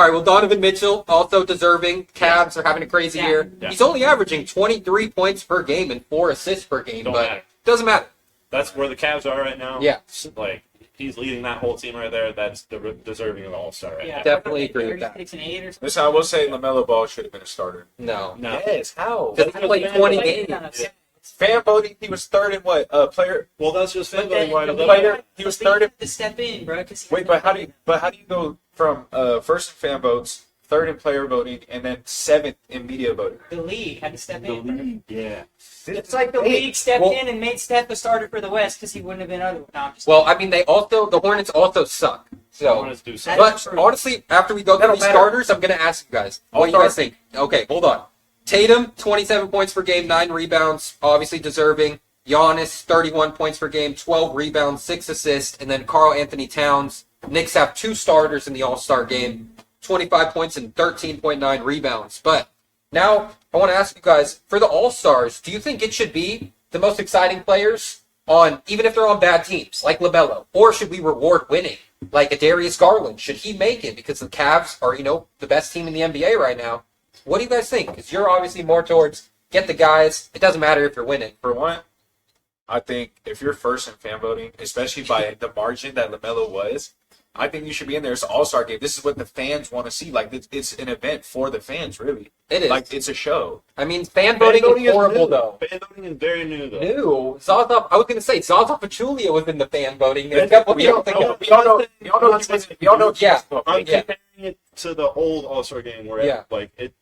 Speaker 1: right, well, Donovan Mitchell, also deserving. Cavs are having a crazy
Speaker 3: Yeah.
Speaker 1: year.
Speaker 2: Yeah.
Speaker 1: He's only averaging 23 points per game and 4 assists per game,
Speaker 2: Don't
Speaker 1: but
Speaker 2: matter.
Speaker 1: doesn't matter.
Speaker 2: That's where the Cavs are right now.
Speaker 1: Yeah.
Speaker 2: Like, he's leading that whole team right there. That's deserving of an All-Star right
Speaker 3: Yeah,
Speaker 2: now.
Speaker 1: Definitely agree with that.
Speaker 3: 36 and 8 or something.
Speaker 4: Listen, I will say LaMelo Ball should have been a starter.
Speaker 1: No.
Speaker 2: No.
Speaker 4: Yes, how?
Speaker 1: Because he played 20 games.
Speaker 2: Yeah.
Speaker 4: Fan voting, he was third in what? Player.
Speaker 2: Well, that's just
Speaker 3: But
Speaker 2: fan
Speaker 3: then
Speaker 2: voting wide
Speaker 3: the
Speaker 2: open.
Speaker 4: Player, he was
Speaker 3: league
Speaker 4: third in.
Speaker 3: had to step in, bro.
Speaker 4: Wait, but how do you go from first in fan votes, third in player voting, and then 7th in media voting?
Speaker 3: The league had to step in.
Speaker 2: Yeah.
Speaker 3: It's like the league stepped in and made Steph a starter for the West because he wouldn't have been otherwise. No, I'm just
Speaker 1: Well, I mean, the Hornets also suck. So,
Speaker 2: Hornets do something.
Speaker 1: but honestly, after we go through
Speaker 4: That'll
Speaker 1: these
Speaker 4: matter.
Speaker 1: starters, I'm going to ask you guys what you guys think. Okay, hold on. Tatum, 27 points per game, 9 rebounds, obviously deserving. Giannis, 31 points per game, 12 rebounds, 6 assists, and then Karl Anthony Towns. Knicks have 2 starters in the All-Star game, 25 points and 13.9 rebounds. But now I want to ask you guys, for the All-Stars, do you think it should be the most exciting players on, even if they're on bad teams, like LaMelo, or should we reward winning, like a Darius Garland? Should he make it because the Cavs are, the best team in the NBA right now? What do you guys think? Because you're obviously more towards get the guys. It doesn't matter if you're winning.
Speaker 4: For one, I think if you're first in fan voting, especially by the margin that LaMelo was, I think you should be in there. It's an all-star game. This is what the fans want to see. Like, it's an event for the fans, really.
Speaker 1: It is.
Speaker 4: Like, it's a show.
Speaker 1: I mean, fan voting is horrible, though.
Speaker 2: Fan voting is very new, though.
Speaker 1: New. Zaza, I was going to say, Zaza Pachulia was in the fan voting.
Speaker 2: We all know.
Speaker 1: Yeah.
Speaker 2: I'm
Speaker 1: Yeah.
Speaker 2: comparing it to the old All-Star game where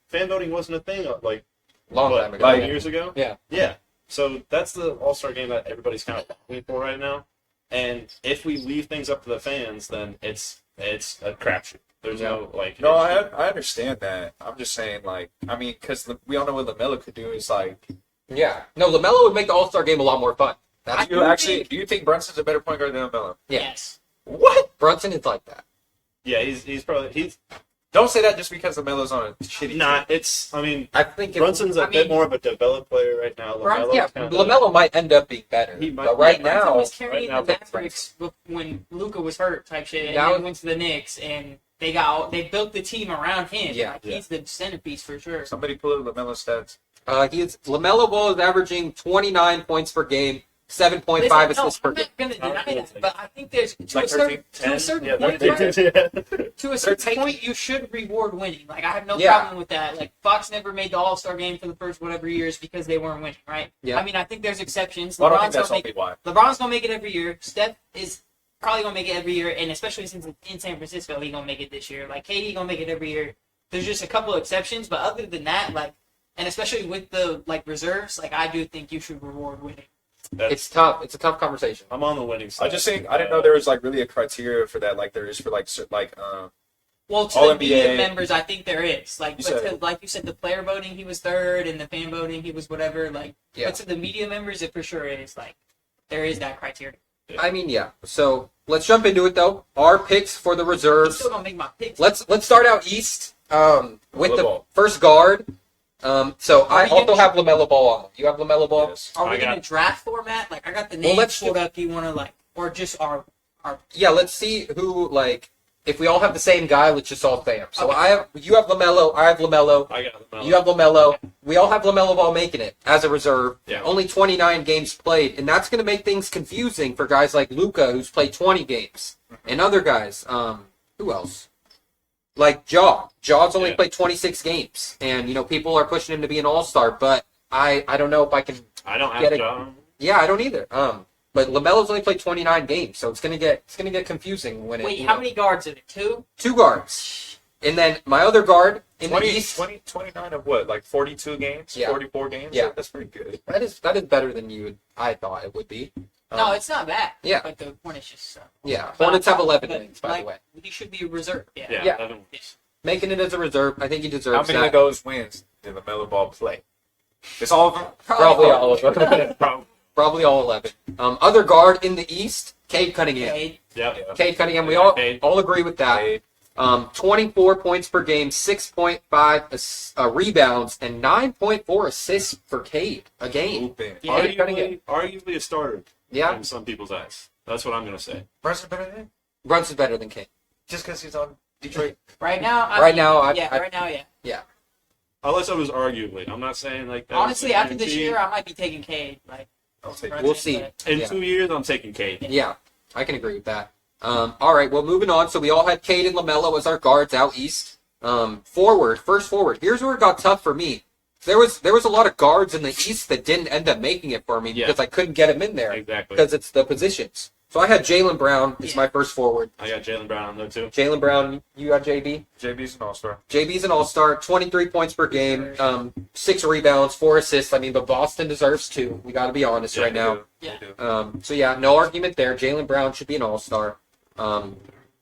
Speaker 2: fan voting wasn't a thing like
Speaker 1: Long time ago.
Speaker 2: 5 years ago.
Speaker 1: Yeah.
Speaker 2: Yeah. So that's the All-Star game that everybody's kind of looking for right now. And if we leave things up to the fans, then it's a crapshoot. There's no like.
Speaker 4: No, I understand that. I'm just saying, like, I mean, because we all know what LaMelo could do. Is like,
Speaker 1: Yeah. No, LaMelo would make the All-Star game a lot more fun. That's
Speaker 4: do you think Brunson's a better point guard than LaMelo?
Speaker 1: Yeah.
Speaker 3: Yes.
Speaker 1: What? Brunson is like that.
Speaker 2: Yeah, he's
Speaker 4: Don't say that just because LaMelo's on a shitty
Speaker 2: not.
Speaker 4: team.
Speaker 2: It's I mean
Speaker 1: I think
Speaker 2: Brunson's a bit more of a developed player right now.
Speaker 1: LaMelo might end up being better.
Speaker 2: He might-
Speaker 1: but right
Speaker 3: Brunson
Speaker 1: now,
Speaker 3: was carrying
Speaker 2: right now,
Speaker 3: the Mavericks when Luka was hurt, type shit, and
Speaker 1: Now-
Speaker 3: then went to the Knicks, and they built the team around him.
Speaker 1: Yeah.
Speaker 3: Like, he's the centerpiece for sure.
Speaker 4: Somebody pull up LaMelo's stats.
Speaker 1: LaMelo Ball is averaging 29 points per game, 7.5
Speaker 3: Listen,
Speaker 1: assists per
Speaker 3: I'm
Speaker 1: game.
Speaker 3: not going to deny that, but I think there's to
Speaker 4: Like
Speaker 3: a certain
Speaker 2: 13,
Speaker 3: point,
Speaker 2: 13.
Speaker 3: right? To a certain point, you should reward winning. Like, I have no
Speaker 1: Yeah.
Speaker 3: problem with that. Like, Fox never made the All-Star game for the first whatever years because they weren't winning, right?
Speaker 1: Yeah.
Speaker 3: I mean, I think there's exceptions.
Speaker 4: I don't think
Speaker 3: LeBron's
Speaker 4: that's
Speaker 3: gonna
Speaker 4: only why.
Speaker 3: LeBron's gonna make it every year. Steph is probably gonna make it every year, and especially since it's in San Francisco, he's gonna make it this year. Like KD gonna make it every year. There's just a couple of exceptions, but other than that, like, and especially with the reserves, like I do think you should reward winning.
Speaker 1: It's tough. It's a tough conversation.
Speaker 2: I'm on the winning side.
Speaker 4: I just think I didn't know there was like really a criteria for that, like there is for
Speaker 3: Well, to
Speaker 4: All
Speaker 3: the
Speaker 4: NBA
Speaker 3: media members, I think there is. Like,
Speaker 4: You
Speaker 3: but
Speaker 4: said-
Speaker 3: like you said, the player voting, he was third, and the fan voting, he was whatever. Like,
Speaker 1: Yeah.
Speaker 3: but to the media members, it for sure is. Like, there is that criteria.
Speaker 1: I mean, yeah. So let's jump into it though. Our picks for the
Speaker 3: I'm
Speaker 1: reserves.
Speaker 3: still gonna make my picks.
Speaker 1: Let's start out east with the
Speaker 4: Ball.
Speaker 1: first guard. So I
Speaker 3: we
Speaker 1: also
Speaker 3: getting-
Speaker 1: have LaMelo Ball on. You have LaMelo Ball.
Speaker 4: yes.
Speaker 3: Are we
Speaker 2: I got-
Speaker 3: gonna draft format? Like, I got the
Speaker 1: Well,
Speaker 3: names
Speaker 1: let's
Speaker 3: pulled up. You want to or just our
Speaker 1: Yeah, let's see who if we all have the same guy, let's just all say him. So
Speaker 3: Okay.
Speaker 1: you have LaMelo, I have LaMelo.
Speaker 2: I got LaMelo.
Speaker 1: You have LaMelo. We all have LaMelo Ball making it as a reserve.
Speaker 2: Yeah.
Speaker 1: Only 29 games played, and that's going to make things confusing for guys like Luka, who's played 20 games, and other guys. Who else? Like Jaw. Jaw's only
Speaker 2: Yeah.
Speaker 1: played 26 games, and people are pushing him to be an All-Star, but I don't know if I can.
Speaker 2: I don't
Speaker 1: Get
Speaker 2: have
Speaker 1: it.
Speaker 2: John.
Speaker 1: Yeah, I don't either. But LaMelo's only played 29 games, so it's gonna get confusing when
Speaker 3: wait.
Speaker 1: it.
Speaker 3: How many guards are there? Two.
Speaker 1: Two guards, and then my other guard in
Speaker 4: 20,
Speaker 1: the East.
Speaker 4: 29 of what? Like 42 games?
Speaker 1: Yeah.
Speaker 4: 44 games?
Speaker 1: Yeah.
Speaker 4: That's pretty good.
Speaker 1: That is better than I thought it would be.
Speaker 3: No, it's not bad.
Speaker 1: yeah.
Speaker 3: But the Hornets just.
Speaker 1: Yeah, Hornets have 11
Speaker 3: but,
Speaker 1: wins, by
Speaker 3: like,
Speaker 1: the way.
Speaker 3: He should be reserved. Yeah.
Speaker 2: Yeah.
Speaker 1: Yeah.
Speaker 2: 11 wins.
Speaker 1: Making it as a reserve, I think he
Speaker 4: How
Speaker 1: deserves
Speaker 4: many
Speaker 1: that.
Speaker 4: of those wins did LaMelo Ball play? It's all of them?
Speaker 1: Probably all of them.
Speaker 2: Probably.
Speaker 1: Probably all 11. Other guard in the East, Cade Cunningham.
Speaker 3: Okay.
Speaker 2: Yep.
Speaker 1: Cade Cunningham, we
Speaker 2: Cade.
Speaker 1: all agree with that.
Speaker 4: Hey,
Speaker 1: 24 points per game, 6.5 rebounds, and 9.4 assists for Cade a game.
Speaker 4: hooping.
Speaker 3: Yeah.
Speaker 2: Arguably a starter
Speaker 1: Yeah,
Speaker 2: in some people's eyes. That's what I'm going to say.
Speaker 4: Brunson better than him?
Speaker 1: Brunson's better than Cade.
Speaker 4: Just because he's on Detroit?
Speaker 3: Right now.
Speaker 1: Right now,
Speaker 3: yeah.
Speaker 2: Unless I was arguably. I'm not saying like that.
Speaker 3: Honestly, after this year, I might be taking Cade. Like,
Speaker 4: I'll take
Speaker 3: Brunson,
Speaker 1: We'll see.
Speaker 3: but-
Speaker 2: In
Speaker 1: Yeah.
Speaker 2: 2 years, I'm taking Cade.
Speaker 1: Yeah, I can agree with that. All right, well, moving on. So we all had Cade and LaMelo as our guards out east. First forward. Here's where it got tough for me. There was a lot of guards in the East that didn't end up making it for me
Speaker 2: Yeah.
Speaker 1: because I couldn't get them in there
Speaker 2: Exactly.
Speaker 1: because it's the positions. So I had Jaylen Brown as
Speaker 3: Yeah.
Speaker 1: my first forward.
Speaker 2: I got Jaylen Brown on there too.
Speaker 1: Jaylen Brown, you got JB?
Speaker 4: JB's an all-star.
Speaker 1: JB's an all-star, 23 points per game, 6 rebounds, 4 assists. I mean, but Boston deserves 2. We got to be honest
Speaker 2: Yeah,
Speaker 1: right
Speaker 2: they
Speaker 1: now.
Speaker 2: do.
Speaker 3: Yeah.
Speaker 2: They do.
Speaker 1: So yeah, no argument there. Jaylen Brown should be an all-star.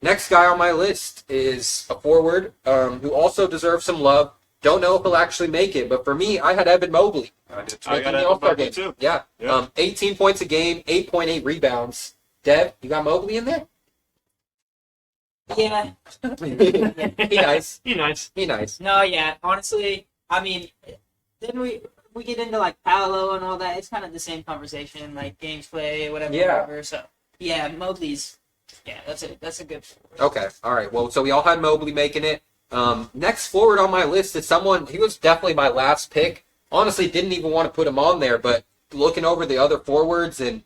Speaker 1: Next guy on my list is a forward who also deserves some love. Don't know if he'll actually make it, but for me, I had Evan Mobley
Speaker 4: I did too.
Speaker 2: I
Speaker 1: making
Speaker 2: got
Speaker 1: the
Speaker 2: Evan
Speaker 1: All-Star
Speaker 2: Mobley
Speaker 1: game.
Speaker 2: too.
Speaker 1: Yeah,
Speaker 2: Yeah.
Speaker 1: 18 points a game, 8.8 rebounds. Dev, you got Mobley in there?
Speaker 3: Yeah.
Speaker 1: He nice.
Speaker 2: He nice.
Speaker 1: He nice.
Speaker 3: No, yeah. Honestly, I mean, then we get into like Paolo and all that. It's kind of the same conversation, like games play, whatever,
Speaker 1: Yeah.
Speaker 3: whatever. So yeah, Mobley's. Yeah, that's a good.
Speaker 1: Okay, all right. Well, so we all had Mobley making it. Next forward on my list is someone, he was definitely my last pick. Honestly, didn't even want to put him on there, but looking over the other forwards, and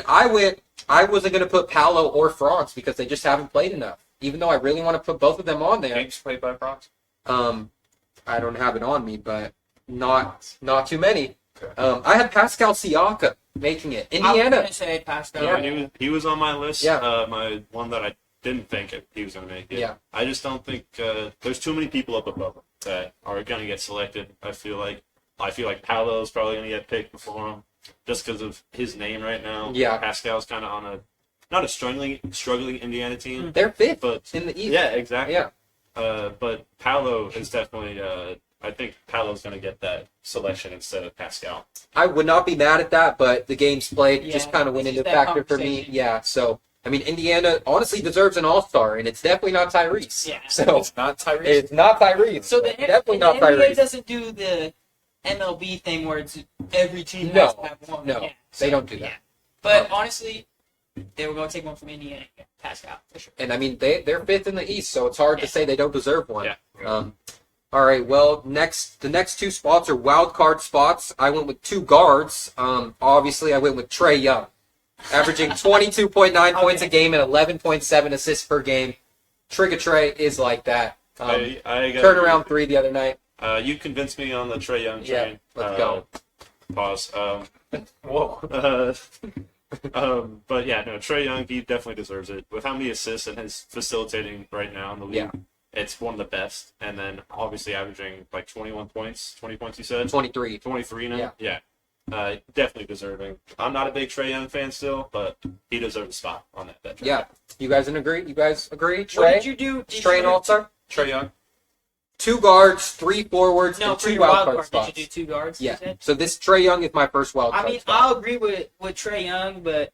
Speaker 1: I wasn't going to put Paolo or Franz because they just haven't played enough. Even though I really want to put both of them on there.
Speaker 4: Games played by Franz?
Speaker 1: I don't have it on me, but not too many.
Speaker 4: Okay.
Speaker 1: I had Pascal Siakam making it. Indiana.
Speaker 3: I was going to say Pascal.
Speaker 1: Yeah.
Speaker 2: He was on my list.
Speaker 1: Yeah.
Speaker 2: My one that I didn't think he was going to make it.
Speaker 1: Yeah.
Speaker 2: I just don't think there's too many people up above him that are going to get selected. I feel like Paolo's probably going to get picked before him just because of his name right now.
Speaker 1: Yeah.
Speaker 2: Pascal's kind of on not a struggling Indiana team.
Speaker 1: They're fifth
Speaker 2: But
Speaker 1: in the East.
Speaker 2: yeah, exactly.
Speaker 1: Yeah.
Speaker 2: But Paolo is definitely. I think Paolo's going to get that selection instead of Pascal.
Speaker 1: I would not be mad at that, but the games played
Speaker 3: Yeah,
Speaker 1: just kind of went
Speaker 3: it's
Speaker 1: into
Speaker 3: just that
Speaker 1: factor for me.
Speaker 3: conversation.
Speaker 1: Yeah, so I mean, Indiana honestly deserves an All-Star, and it's definitely not Tyrese.
Speaker 3: Yeah.
Speaker 1: So
Speaker 4: It's not Tyrese.
Speaker 1: it's not Tyrese.
Speaker 3: So the,
Speaker 1: definitely
Speaker 3: the
Speaker 1: not
Speaker 3: NBA
Speaker 1: Tyrese.
Speaker 3: doesn't do the MLB thing where it's every team
Speaker 1: No,
Speaker 3: has to have one.
Speaker 1: no,
Speaker 3: Yeah.
Speaker 1: they don't do that.
Speaker 3: Yeah. But honestly, they were going to take one from Indiana. Yeah, Pascal, for sure.
Speaker 1: And I mean, they're fifth in the East, so it's hard to say they don't deserve one.
Speaker 2: Yeah.
Speaker 1: All right. Well, the next two spots are wild card spots. I went with two guards. Obviously, I went with Trae Young, averaging 22.9 points a game and 11.7 assists per game. Trigger Trae is like that.
Speaker 2: I got
Speaker 1: Turnaround three the other night.
Speaker 2: You convinced me on the Trae Young
Speaker 1: Yeah,
Speaker 2: train.
Speaker 1: let's go.
Speaker 2: Pause.
Speaker 4: Whoa.
Speaker 2: But yeah, no, Trae Young, he definitely deserves it. With how many assists and his facilitating right now in the league,
Speaker 1: Yeah.
Speaker 2: it's one of the best. And then obviously averaging like 20 points you said?
Speaker 1: 23.
Speaker 2: 23 now?
Speaker 1: Yeah.
Speaker 2: Definitely deserving. I'm not a big Trae Young fan still, but he deserves a spot on that train.
Speaker 1: Yeah. You guys agree?
Speaker 3: What
Speaker 1: Trae?
Speaker 3: did you do?
Speaker 1: Trae and All-Star?
Speaker 4: Trae Young.
Speaker 1: Two guards, three forwards,
Speaker 3: No,
Speaker 1: and
Speaker 3: for
Speaker 1: two
Speaker 3: your
Speaker 1: wild
Speaker 3: wild
Speaker 1: card
Speaker 3: card,
Speaker 1: spots.
Speaker 3: did you do two guards?
Speaker 1: Yeah.
Speaker 3: You said?
Speaker 1: So this Trae Young is my first wild card
Speaker 3: I mean,
Speaker 1: spot.
Speaker 3: I'll agree with Trae Young, but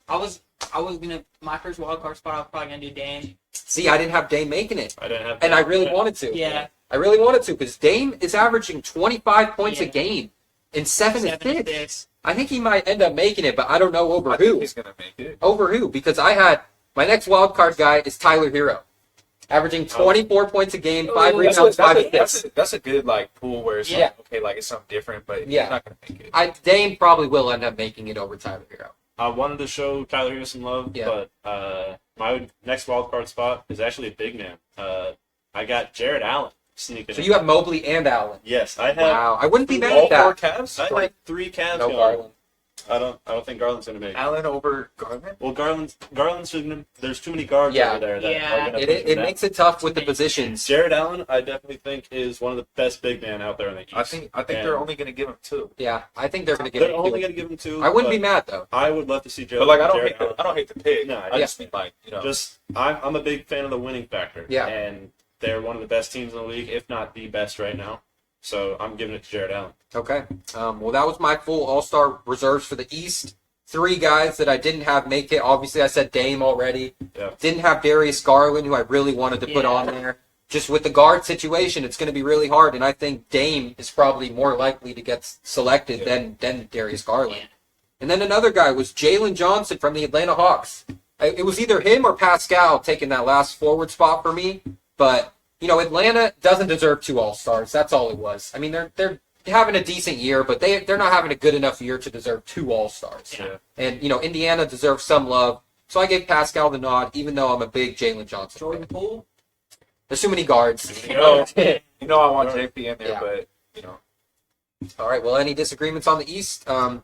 Speaker 3: I was gonna my first wild card spot. I was probably gonna do Dame.
Speaker 1: See, I didn't have Dame making it,
Speaker 2: I didn't have
Speaker 1: and I really wanted to.
Speaker 3: Yeah.
Speaker 1: I really wanted to because Dame is averaging 25 points a
Speaker 3: Yeah.
Speaker 1: game and seven
Speaker 3: 7
Speaker 1: assists. I think he might end up making it, but I don't know over
Speaker 4: I think
Speaker 1: who.
Speaker 4: he's gonna make it.
Speaker 1: Over who? Because I had my next wild card guy is Tyler Hero, averaging 24 points a game, 5
Speaker 3: Oh,
Speaker 1: rebounds, 5 assists.
Speaker 4: That's a good like pool where it's
Speaker 1: Yeah.
Speaker 4: like okay, like it's something different, but
Speaker 1: Yeah.
Speaker 4: he's not gonna make it.
Speaker 1: Dame probably will end up making it over Tyler Hero.
Speaker 2: I wanted to show Tyler Hero some love,
Speaker 1: Yeah.
Speaker 2: but my next wild card spot is actually a big man. I got Jared Allen sneaking
Speaker 1: So
Speaker 2: in.
Speaker 1: you have Mobley and Allen.
Speaker 2: Yes, I have
Speaker 1: Wow, I wouldn't be mad
Speaker 4: All
Speaker 1: at
Speaker 4: four
Speaker 1: that.
Speaker 4: Cavs.
Speaker 2: I have 3 Cavs
Speaker 1: No
Speaker 2: going.
Speaker 1: Garland.
Speaker 2: I don't think Garland's gonna make it.
Speaker 4: Allen over Garland.
Speaker 2: Well, Garland's there's too many guards
Speaker 1: Yeah.
Speaker 2: over there that
Speaker 3: Yeah.
Speaker 2: are gonna
Speaker 1: It,
Speaker 2: push him
Speaker 1: it
Speaker 2: down.
Speaker 1: makes it tough with the positions.
Speaker 2: Jared Allen, I definitely think is one of the best big men out there in the East.
Speaker 4: I think they're only gonna give him 2.
Speaker 1: Yeah, I think they're going to give
Speaker 2: They're
Speaker 1: it
Speaker 2: only
Speaker 1: to
Speaker 2: going to give him 2.
Speaker 1: I wouldn't be
Speaker 2: but
Speaker 1: mad though.
Speaker 2: I would love to see Jared.
Speaker 4: But like I don't
Speaker 2: Jared Allen.
Speaker 4: hate the pick.
Speaker 2: No,
Speaker 4: I just mean like
Speaker 2: Just I'm a big fan of the winning factor.
Speaker 1: Yeah.
Speaker 2: And they're one of the best teams in the league, if not the best right now. So I'm giving it to Jared Allen.
Speaker 1: Okay. Well, that was my full All-Star reserves for the East. 3 guys that I didn't have make it. Obviously, I said Dame already.
Speaker 2: Yeah.
Speaker 1: Didn't have Darius Garland, who I really wanted to put
Speaker 3: Yeah.
Speaker 1: on there. Just with the guard situation, it's going to be really hard, and I think Dame is probably more likely to get selected than Darius Garland.
Speaker 3: Yeah.
Speaker 1: And then another guy was Jalen Johnson from the Atlanta Hawks. It was either him or Pascal taking that last forward spot for me, but Atlanta doesn't deserve 2 All-Stars. That's all it was. I mean, they're having a decent year, but they're not having a good enough year to deserve 2 All-Stars.
Speaker 2: Yeah.
Speaker 1: And Indiana deserves some love, so I gave Pascal the nod, even though I'm a big Jalen Johnson
Speaker 3: Jordan
Speaker 1: fan.
Speaker 3: Poole.
Speaker 1: There's too many guards.
Speaker 4: You know I want JP in there,
Speaker 1: Yeah.
Speaker 4: but
Speaker 1: All right. Well, any disagreements on the East?
Speaker 2: Nah.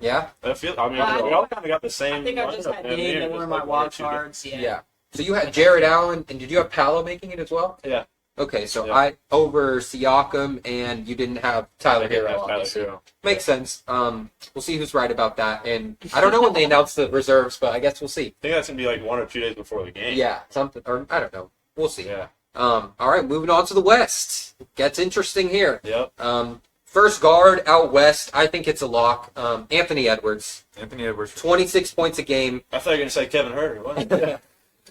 Speaker 1: Yeah.
Speaker 2: We
Speaker 3: I
Speaker 2: all kind of got the same.
Speaker 3: I think I just had
Speaker 2: lineup, man.
Speaker 3: Dame
Speaker 2: Yeah,
Speaker 3: in one
Speaker 2: just
Speaker 3: of my
Speaker 2: like
Speaker 3: wild
Speaker 2: 2
Speaker 3: cards. Yeah.
Speaker 1: Yeah. So you had Jared Allen, and did you have Paolo making it as well?
Speaker 2: Yeah.
Speaker 1: Okay, so
Speaker 2: Yeah.
Speaker 1: I over Siakam, and you didn't have Tyler
Speaker 2: different.
Speaker 1: Hero.
Speaker 2: Tyler
Speaker 1: obviously.
Speaker 2: Hero.
Speaker 1: Makes sense. We'll see who's right about that, and I don't know when they announce the reserves, but I guess we'll see.
Speaker 2: I think that's gonna be like 1 or 2 days before the game.
Speaker 1: Yeah, something, or I don't know. We'll see.
Speaker 2: Yeah.
Speaker 1: All right, moving on to the West. Gets interesting here.
Speaker 2: Yep.
Speaker 1: First guard out west, I think it's a lock. Anthony Edwards,
Speaker 4: Anthony Edwards.
Speaker 1: 26 points a game,
Speaker 2: I thought you were gonna say Kevin Hurt. Or what? Yeah.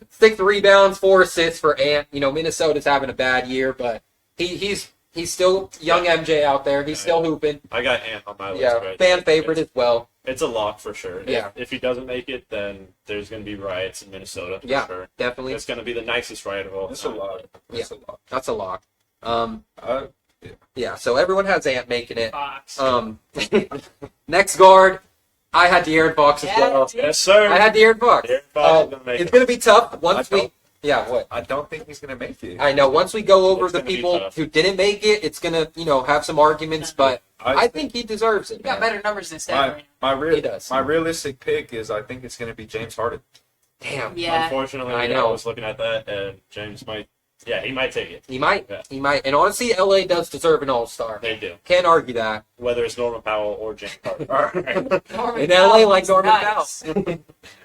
Speaker 1: 6 rebounds, 4 assists for Ant. Minnesota's having a bad year, but he's still young MJ out there. He's still hooping.
Speaker 2: I got Ant on my list.
Speaker 1: Yeah,
Speaker 2: right
Speaker 1: fan
Speaker 2: there.
Speaker 1: favorite as well.
Speaker 2: It's a lock for sure.
Speaker 1: Yeah.
Speaker 2: If he doesn't make it, then there's going to be riots in Minnesota for
Speaker 1: Yeah,
Speaker 2: sure.
Speaker 1: definitely.
Speaker 2: It's going to be the nicest riot of all
Speaker 4: That's a
Speaker 2: time.
Speaker 4: lot. That's a lot.
Speaker 1: That's a lock.
Speaker 4: Uh,
Speaker 1: Yeah, so everyone has Ant making it.
Speaker 3: Fox.
Speaker 1: Next guard, I had De'Aaron Fox as well.
Speaker 2: Yes, sir.
Speaker 1: I had De'Aaron Fox.
Speaker 2: De'Aaron Fox is gonna make
Speaker 1: It's
Speaker 2: it.
Speaker 1: going to be tough once
Speaker 4: I
Speaker 1: we.
Speaker 4: don't-
Speaker 1: Yeah, what?
Speaker 4: I don't think he's gonna make it.
Speaker 1: I know. Once we go over
Speaker 2: It's
Speaker 1: the
Speaker 2: gonna be
Speaker 1: people
Speaker 2: tough.
Speaker 1: who didn't make it, it's going to, have some arguments, but I think he deserves it.
Speaker 3: You got
Speaker 1: man.
Speaker 3: better numbers than Steph right
Speaker 1: He does.
Speaker 4: My realistic pick is I think it's gonna be James Harden.
Speaker 1: Damn.
Speaker 3: now. Yeah.
Speaker 2: Unfortunately,
Speaker 1: I
Speaker 2: I
Speaker 1: know.
Speaker 2: was looking at that, and James might. Yeah, he might take it.
Speaker 1: He might.
Speaker 2: Yeah.
Speaker 1: He might. And honestly, LA does deserve an All-Star.
Speaker 2: They do.
Speaker 1: Can't argue that.
Speaker 2: Whether it's Norman Powell or James Harden.
Speaker 3: Norman
Speaker 1: In LA,
Speaker 3: Powell
Speaker 1: like
Speaker 3: is
Speaker 1: Norman
Speaker 3: nice.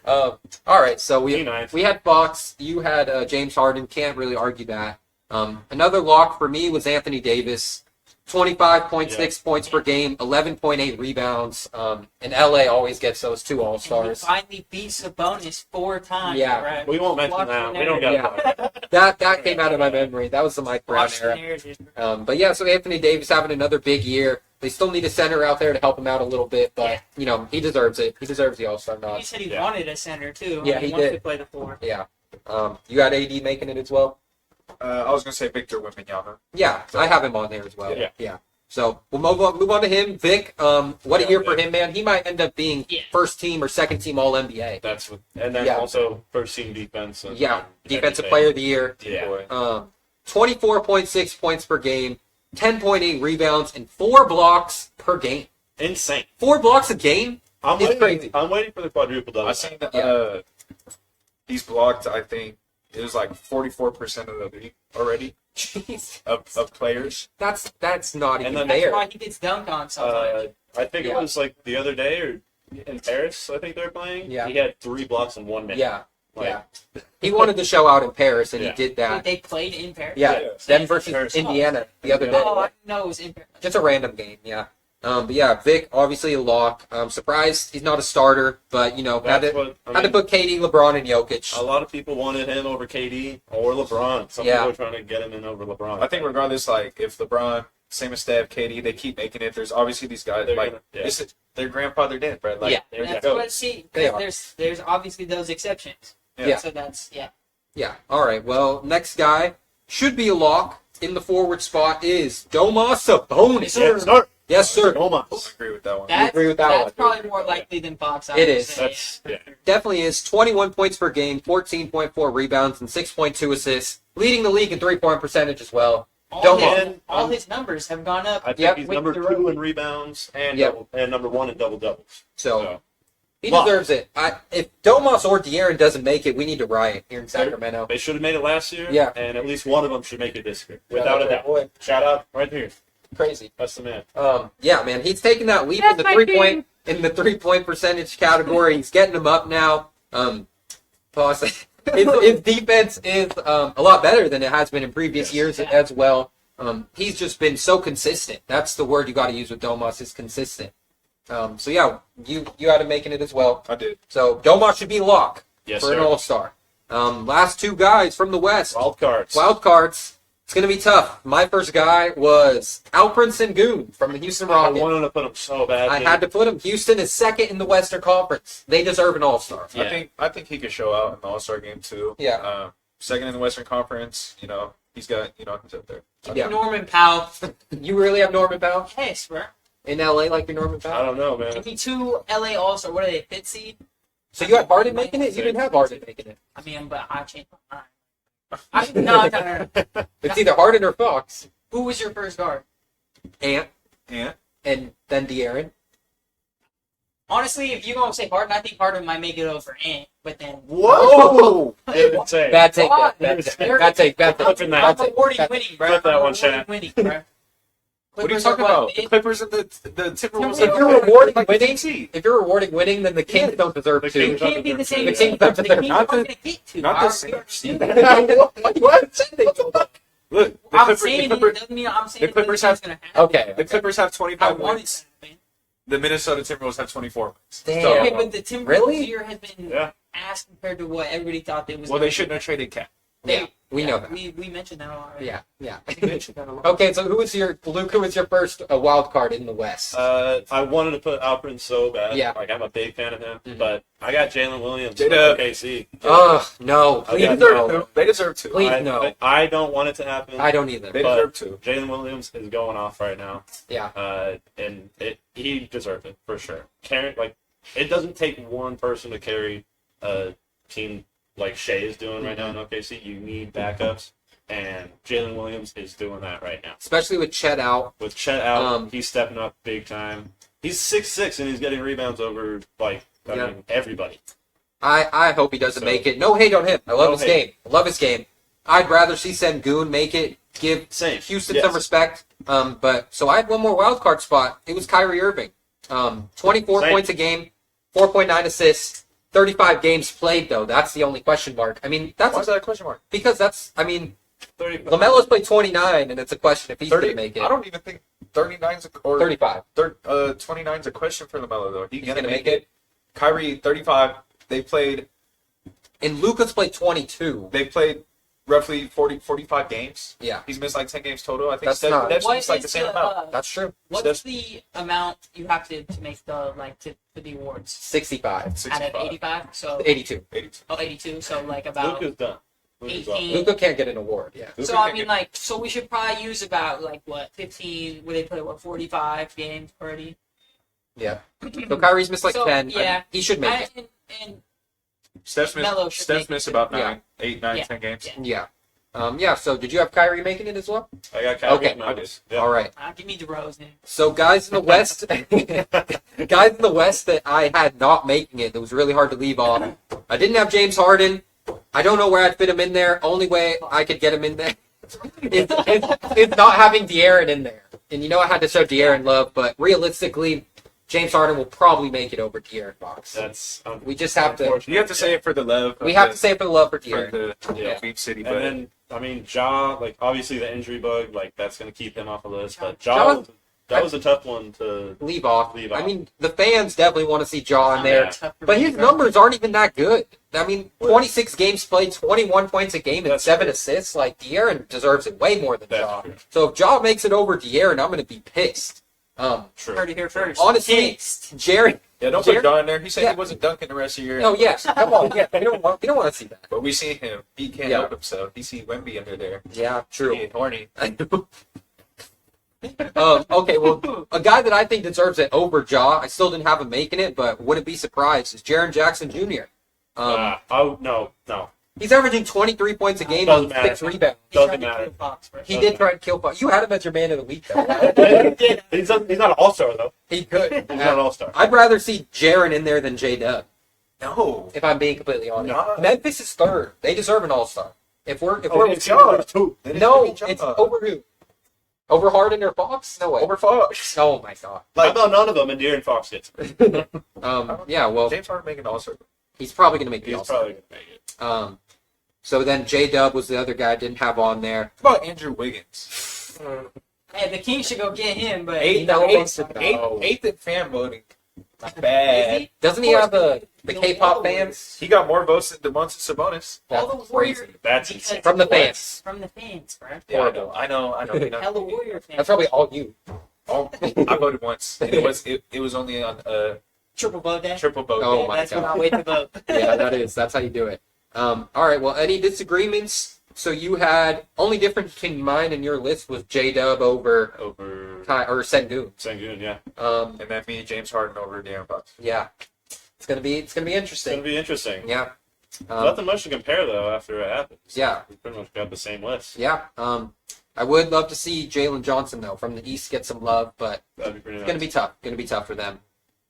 Speaker 1: Powell. All right, so we
Speaker 2: Nice.
Speaker 1: had Fox. You had James Harden. Can't really argue that. Another lock for me was Anthony Davis. 25.6 points per game, 11.8 rebounds. And LA always gets those two
Speaker 3: And he
Speaker 1: All-Stars.
Speaker 3: finally beat Sabonis 4 times.
Speaker 1: Yeah.
Speaker 3: Right?
Speaker 2: We won't mention that. We don't got
Speaker 1: Yeah. That came out of my memory. That was the Mike Brown
Speaker 3: Watch the
Speaker 1: era.
Speaker 3: narrative.
Speaker 1: But yeah, so Anthony Davis having another big year. They still need a center out there to help him out a little bit, but he deserves it. He deserves the All-Star
Speaker 3: He
Speaker 1: nod.
Speaker 3: said he
Speaker 2: Yeah.
Speaker 3: wanted a center too.
Speaker 1: Yeah, he
Speaker 3: wants
Speaker 1: did.
Speaker 3: to play the 4.
Speaker 1: Yeah. You got AD making it as well?
Speaker 4: I was gonna say Victor Wembanyama.
Speaker 1: Yeah, I have him on there as well.
Speaker 2: Yeah.
Speaker 1: So we'll move on to him. Vic, what a
Speaker 2: Yeah,
Speaker 1: year for
Speaker 2: Vic.
Speaker 1: him, man. He might end up being
Speaker 3: Yeah.
Speaker 1: first team or second team All NBA.
Speaker 2: That's what, and then
Speaker 1: Yeah.
Speaker 2: also first team defense. And,
Speaker 1: Yeah, defensive
Speaker 2: everything.
Speaker 1: player of the year.
Speaker 2: Yeah.
Speaker 1: 24.6 points per game, 10.8 rebounds, and 4 blocks per game.
Speaker 2: Insane.
Speaker 1: 4 blocks a game?
Speaker 2: I'm
Speaker 1: It's
Speaker 2: waiting.
Speaker 1: crazy.
Speaker 2: I'm waiting for the quadruple double.
Speaker 4: I seen that
Speaker 1: Yeah.
Speaker 4: he's blocked. I think it was like 44% of the league already
Speaker 1: Jeez,
Speaker 4: of players.
Speaker 1: that's not
Speaker 2: And
Speaker 1: even
Speaker 2: then
Speaker 3: That's
Speaker 1: fair.
Speaker 3: why he gets dunked on sometimes.
Speaker 2: I think
Speaker 1: Yeah.
Speaker 2: it was like the other day or in Paris. I think they were playing.
Speaker 1: Yeah.
Speaker 2: He had 3 blocks in 1 minute.
Speaker 1: Yeah,
Speaker 2: Like,
Speaker 1: yeah. He wanted to show out in Paris, and
Speaker 2: Yeah.
Speaker 1: he did
Speaker 3: Wait,
Speaker 1: that.
Speaker 3: they played in Paris.
Speaker 1: Yeah,
Speaker 2: Yeah.
Speaker 1: them versus
Speaker 2: Paris.
Speaker 1: Indiana the other day.
Speaker 3: Oh, I didn't know it was in Paris.
Speaker 1: Just a random game, yeah. But yeah, Vic, obviously a lock. Surprised he's not a starter, but had
Speaker 2: That's
Speaker 1: to
Speaker 2: what I
Speaker 1: had to
Speaker 2: mean.
Speaker 1: put KD, LeBron, and Jokic.
Speaker 2: A lot of people wanted him over KD or LeBron. Some
Speaker 1: Yeah.
Speaker 2: people are trying to get him in over LeBron.
Speaker 4: I think regardless, like if LeBron, same as Steph, KD, they keep making it. There's obviously these guys
Speaker 2: They're
Speaker 4: like
Speaker 2: gonna- yeah.
Speaker 4: this is their grandfather did, Brad. Like,
Speaker 1: Yeah.
Speaker 2: There you
Speaker 3: That's
Speaker 2: go.
Speaker 3: what see.
Speaker 1: They are.
Speaker 3: There's obviously those exceptions.
Speaker 1: Yeah.
Speaker 3: So that's
Speaker 1: Yeah. All right. Well, next guy should be a lock in the forward spot is Domas Sabonis.
Speaker 2: Yes, sir.
Speaker 1: Yes, sir.
Speaker 4: I
Speaker 2: Almost.
Speaker 4: agree with that one.
Speaker 3: That's,
Speaker 1: agree with that
Speaker 3: that's
Speaker 1: one.
Speaker 3: probably more likely than Fox. I
Speaker 1: It
Speaker 3: would
Speaker 1: is.
Speaker 3: say.
Speaker 2: That's yeah.
Speaker 1: Definitely is 21 points per game, 14.4 rebounds, and 6.2 assists, leading the league in 3-point percentage as well.
Speaker 3: All,
Speaker 1: Domas.
Speaker 3: his, all his numbers have gone up.
Speaker 2: I think
Speaker 1: Yep.
Speaker 2: he's
Speaker 3: with
Speaker 2: number
Speaker 3: the
Speaker 2: 2
Speaker 3: road.
Speaker 2: in rebounds and
Speaker 1: Yep.
Speaker 2: and number 1 in double doubles.
Speaker 1: So he
Speaker 2: Lock.
Speaker 1: deserves it. If Domas or De'Aaron doesn't make it, we need to riot here in Sacramento.
Speaker 2: They should have made it last year.
Speaker 1: Yeah.
Speaker 2: And at least one of them should make it this year, without a doubt.
Speaker 1: Boy,
Speaker 2: Shout out right here.
Speaker 1: crazy.
Speaker 2: That's the man.
Speaker 1: Yeah, man, he's taking that leap
Speaker 3: That's
Speaker 1: in the
Speaker 3: my
Speaker 1: 3-point in the 3-point percentage category. He's getting them up now. Plus, his defense is a lot better than it has been in previous years as well. He's just been so consistent. That's the word you got to use with Domas is consistent. So yeah, you had him making it as well.
Speaker 4: I did.
Speaker 1: So Domas should be lock
Speaker 2: Yes,
Speaker 1: for an
Speaker 2: sir.
Speaker 1: All-Star. Last 2 guys from the West.
Speaker 2: Wild cards.
Speaker 1: Wild cards. It's going to be tough. My first guy was Alperen Sengun from the Houston
Speaker 2: I
Speaker 1: Rockets.
Speaker 2: wanted to put him so bad.
Speaker 1: I had to put him. Houston is second in the Western Conference. They deserve an All-Star.
Speaker 2: Yeah.
Speaker 4: I think he could show out in the All-Star game too.
Speaker 1: Yeah.
Speaker 4: Second in the Western Conference. He's got he's up there.
Speaker 1: Yeah.
Speaker 3: Norman Powell.
Speaker 1: You really have Norman Powell
Speaker 3: Yes, bro.
Speaker 1: in LA like your Norman
Speaker 2: I
Speaker 1: Powell?
Speaker 2: don't know, man.
Speaker 3: He 2 LA All-Star. What are they? 5th seed?
Speaker 1: So you had Harden making it? You didn't have Harden making it.
Speaker 3: I mean, but I changed my mind. No.
Speaker 1: It's either Harden or Fox.
Speaker 3: Who was your first guard?
Speaker 1: Ant
Speaker 4: Yeah.
Speaker 1: and then De'Aaron.
Speaker 3: Honestly, if you're gonna say Harden, I think Harden might make it over Ant. But then
Speaker 1: Whoa!
Speaker 2: Insane.
Speaker 1: Bad take.
Speaker 3: Why?
Speaker 1: Bad take. Bad take. Bad take.
Speaker 2: Flipping that.
Speaker 1: Bad
Speaker 3: I'm
Speaker 1: take.
Speaker 3: awarding
Speaker 1: Bad take.
Speaker 3: winning, bro.
Speaker 2: Flip that
Speaker 3: I'm
Speaker 2: one,
Speaker 3: awarding
Speaker 2: Shannon.
Speaker 3: winning, bro.
Speaker 4: What are you
Speaker 3: Clippers
Speaker 4: talking
Speaker 3: what,
Speaker 4: about? The
Speaker 3: mid?
Speaker 4: Clippers and the Timberwolves.
Speaker 1: If you're rewarding
Speaker 4: like
Speaker 1: winning,
Speaker 4: TNT.
Speaker 1: if you're rewarding winning, then the Kings don't deserve
Speaker 2: The
Speaker 1: to.
Speaker 3: It
Speaker 2: Kings
Speaker 3: can't be the same.
Speaker 1: The
Speaker 3: as
Speaker 1: Kings
Speaker 3: the
Speaker 1: don't deserve
Speaker 3: Kings
Speaker 4: not
Speaker 3: aren't
Speaker 4: the-
Speaker 3: gonna get to.
Speaker 4: not
Speaker 3: I
Speaker 4: the
Speaker 3: already
Speaker 4: same.
Speaker 3: understand that.
Speaker 1: What?
Speaker 4: Look, the
Speaker 3: I'm
Speaker 4: Clippers,
Speaker 3: saying
Speaker 4: the
Speaker 3: it
Speaker 4: Clippers,
Speaker 3: doesn't mean I'm saying
Speaker 4: the
Speaker 3: it
Speaker 4: Clippers
Speaker 3: doesn't
Speaker 4: have-
Speaker 3: mean it's gonna happen.
Speaker 1: Okay.
Speaker 4: the Clippers have
Speaker 3: I
Speaker 4: 25
Speaker 3: wanted
Speaker 4: wins.
Speaker 3: that, man.
Speaker 4: The Minnesota Timberwolves have 24 wins.
Speaker 1: Damn.
Speaker 3: Okay, but the Timberwolves
Speaker 1: Really?
Speaker 3: year has been
Speaker 2: Yeah.
Speaker 3: ass compared to what everybody thought they was.
Speaker 4: Well,
Speaker 3: gonna
Speaker 4: they shouldn't have traded Cat.
Speaker 3: be.
Speaker 1: Yeah. We know that.
Speaker 3: We mentioned that already.
Speaker 1: Yeah, yeah.
Speaker 2: You mentioned that a lot.
Speaker 1: Okay, so Luke? Who was your first wild card in the West?
Speaker 2: I wanted to put Alperen so bad.
Speaker 1: Yeah.
Speaker 2: Like, I'm a big fan of him,
Speaker 1: Mhm.
Speaker 2: but I got Jalen Williams from
Speaker 4: J-Dub.
Speaker 2: OKC.
Speaker 1: Oh no!
Speaker 2: I
Speaker 1: Please
Speaker 2: got
Speaker 1: no.
Speaker 2: no.
Speaker 4: They deserve to.
Speaker 1: Please
Speaker 2: I,
Speaker 1: no.
Speaker 2: I don't want it to happen.
Speaker 1: I don't either.
Speaker 4: They
Speaker 2: But-
Speaker 4: deserve to.
Speaker 2: Jalen Williams is going off right now.
Speaker 1: Yeah.
Speaker 2: And he deserves it for sure. It doesn't take one person to carry a team like Shea is doing right now in OKC. You need backups, and Jalen Williams is doing that right now.
Speaker 1: Especially with Chet out.
Speaker 2: With Chet out,
Speaker 1: Um,
Speaker 2: he's stepping up big time. He's 6'6", and he's getting rebounds over I mean everybody.
Speaker 1: I hope he doesn't
Speaker 2: So-
Speaker 1: make it. No hate on him. I love
Speaker 2: No
Speaker 1: his
Speaker 2: hate.
Speaker 1: game. I love his game. I'd rather see Sengun make it. Give
Speaker 2: Same.
Speaker 1: Houston
Speaker 2: Yes.
Speaker 1: some respect. But so I had one more wild card spot. It was Kyrie Irving. 24
Speaker 2: Same.
Speaker 1: points a game, 4.9 assists, 35 games played though. That's the only question mark. I mean,
Speaker 4: Why is
Speaker 1: that's
Speaker 4: that a question mark?
Speaker 1: because that's. I mean,
Speaker 2: 30.
Speaker 1: LaMelo's played 29, and it's a question if he's going
Speaker 4: 30.
Speaker 1: to make it.
Speaker 4: I don't even think 39's or
Speaker 1: 35.
Speaker 4: 29's a question for LaMelo though. He's
Speaker 1: gonna
Speaker 4: gonna
Speaker 1: make
Speaker 4: make it. Kyrie 35. They played
Speaker 1: And Luka's played 22.
Speaker 4: roughly 45 games.
Speaker 1: Yeah,
Speaker 4: He's missed like 10 games total. I think
Speaker 1: That's not-
Speaker 4: Steph's
Speaker 3: What
Speaker 4: missed like the
Speaker 3: is
Speaker 4: same amount.
Speaker 1: that's true.
Speaker 3: What's the amount you have to make the for the awards
Speaker 1: 65,
Speaker 3: out of
Speaker 4: 65.
Speaker 3: 85? So
Speaker 1: 82.
Speaker 4: 82.
Speaker 3: 82. So like about
Speaker 2: Luka's done. Luka's
Speaker 3: 18.
Speaker 1: Luka can't get an award. Yeah.
Speaker 4: Luka
Speaker 3: So I
Speaker 4: can't
Speaker 3: mean,
Speaker 4: get-
Speaker 3: like, so we should probably use about 15? Where they play 45 games already?
Speaker 1: Yeah. So Kyrie's missed like
Speaker 3: So,
Speaker 1: 10.
Speaker 3: yeah.
Speaker 1: He should make it.
Speaker 3: And
Speaker 4: Steph's
Speaker 3: Melo
Speaker 4: missed,
Speaker 3: should
Speaker 4: Steph's
Speaker 3: make
Speaker 4: missed
Speaker 3: it.
Speaker 4: about
Speaker 1: Yeah.
Speaker 4: 9, 8, 9,
Speaker 3: Yeah.
Speaker 4: 10 games.
Speaker 3: Yeah.
Speaker 1: Yeah. So did you have Kyrie making it as well?
Speaker 2: I got Kyrie
Speaker 1: Okay.
Speaker 2: at my list. Yeah.
Speaker 1: All right.
Speaker 3: give me DeRozan.
Speaker 1: So guys in the West, guys in the West that I had not making it, that was really hard to leave off. I didn't have James Harden. I don't know where I'd fit him in there. Only way I could get him in there is not having De'Aaron in there. And you know I had to show De'Aaron love, but realistically, James Harden will probably make it over De'Aaron Fox.
Speaker 2: That's
Speaker 1: We just have to.
Speaker 2: unfortunate.
Speaker 4: You have to say it for the love.
Speaker 1: We have to say it for the love for
Speaker 4: for
Speaker 1: De'Aaron.
Speaker 4: the
Speaker 2: Yeah.
Speaker 4: Beach City,
Speaker 2: And
Speaker 4: but
Speaker 2: then, I mean, Ja, obviously the injury bug, that's going to keep him off the list. But
Speaker 1: Ja-
Speaker 2: that was a tough one to
Speaker 1: Leave off.
Speaker 2: leave
Speaker 1: I
Speaker 2: off.
Speaker 1: mean, the fans definitely want to see Jaw in there.
Speaker 2: Yeah.
Speaker 1: But his numbers aren't even that good. I mean, 26 games played, 21 points a game, and
Speaker 2: That's
Speaker 1: 7
Speaker 2: true.
Speaker 1: assists. Like, De'Aaron deserves it way more than
Speaker 2: That's
Speaker 1: Jaw.
Speaker 2: true.
Speaker 1: So if Jaw makes it over De'Aaron, I'm going to be pissed.
Speaker 2: True.
Speaker 3: Heard it here first.
Speaker 1: Honestly,
Speaker 3: Pissed.
Speaker 1: Jared.
Speaker 4: yeah, don't
Speaker 1: Jared-
Speaker 4: put John in there. He said
Speaker 1: Yeah.
Speaker 4: he wasn't dunking the rest of the year.
Speaker 1: Oh, yeah. Come on. Yeah. We don't want to see that.
Speaker 4: But we see him. He can't
Speaker 1: Yeah.
Speaker 4: help himself. He see Wemby under there.
Speaker 1: Yeah,
Speaker 4: He
Speaker 1: true.
Speaker 4: ain't horny.
Speaker 1: Okay, well, a guy that I think deserves it over Jaw, I still didn't have him making it, but wouldn't be surprised, is Jaren Jackson Jr.
Speaker 2: No.
Speaker 1: He's averaging 23 points a game
Speaker 2: Doesn't
Speaker 1: and
Speaker 2: matter.
Speaker 1: 6 rebounds.
Speaker 2: Doesn't matter.
Speaker 1: He did try to kill Fox. You had him as your man of the week, though.
Speaker 2: He's not an all-star, though.
Speaker 1: He could.
Speaker 2: He's not an all-star.
Speaker 1: I'd rather see Jaren in there than J-Dub,
Speaker 4: No.
Speaker 1: if I'm being completely honest.
Speaker 4: No.
Speaker 1: Memphis is third. They deserve an all-star. If we're
Speaker 4: it's Ja. Then
Speaker 1: no,
Speaker 4: it's gonna be
Speaker 1: it's
Speaker 4: Ja.
Speaker 1: over who? Over Harden or Fox? No way.
Speaker 4: Over Fox.
Speaker 1: Oh my god.
Speaker 2: How about none of them and De'Aaron Fox gets it?
Speaker 1: Yeah. Well,
Speaker 4: James Harden making all-star.
Speaker 1: he's probably gonna make the
Speaker 2: He's
Speaker 1: all-star.
Speaker 2: probably going to make it.
Speaker 1: So then J-Dub was the other guy I didn't have on there.
Speaker 4: What about Andrew Wiggins?
Speaker 3: Hey, the King should go get him, but
Speaker 4: Eighth in fan voting. Not bad.
Speaker 1: Doesn't he have the K-pop fans?
Speaker 4: He got more votes than Demontis Sabonis.
Speaker 3: all the Warrior
Speaker 2: That's
Speaker 3: because
Speaker 2: insane.
Speaker 1: From the fans.
Speaker 3: From the fans, bro.
Speaker 4: Yeah, I know. You know.
Speaker 3: Hella Warrior fans.
Speaker 1: That's probably all you.
Speaker 4: Oh, I voted once. And it was only on
Speaker 3: Triple vote that.
Speaker 4: triple vote.
Speaker 1: Oh
Speaker 4: day.
Speaker 1: my
Speaker 3: That's when
Speaker 1: God.
Speaker 3: I wait to vote.
Speaker 1: Yeah, that's how you do it. All right. Well, any disagreements? So you had only difference between mine and your list was J-Dub over or Sengun.
Speaker 2: Sengun, yeah.
Speaker 4: And then me and James Harden over De'Aaron Fox.
Speaker 1: Yeah. It's gonna be
Speaker 2: It's going
Speaker 1: interesting.
Speaker 2: to be interesting.
Speaker 1: Yeah.
Speaker 2: Nothing much to compare, though, after it happens.
Speaker 1: Yeah.
Speaker 2: We pretty much got the same list.
Speaker 1: Yeah. I would love to see Jalen Johnson though from the East get some love, but
Speaker 2: That'd be pretty
Speaker 1: it's
Speaker 2: nice.
Speaker 1: gonna be tough. Gonna be tough for them.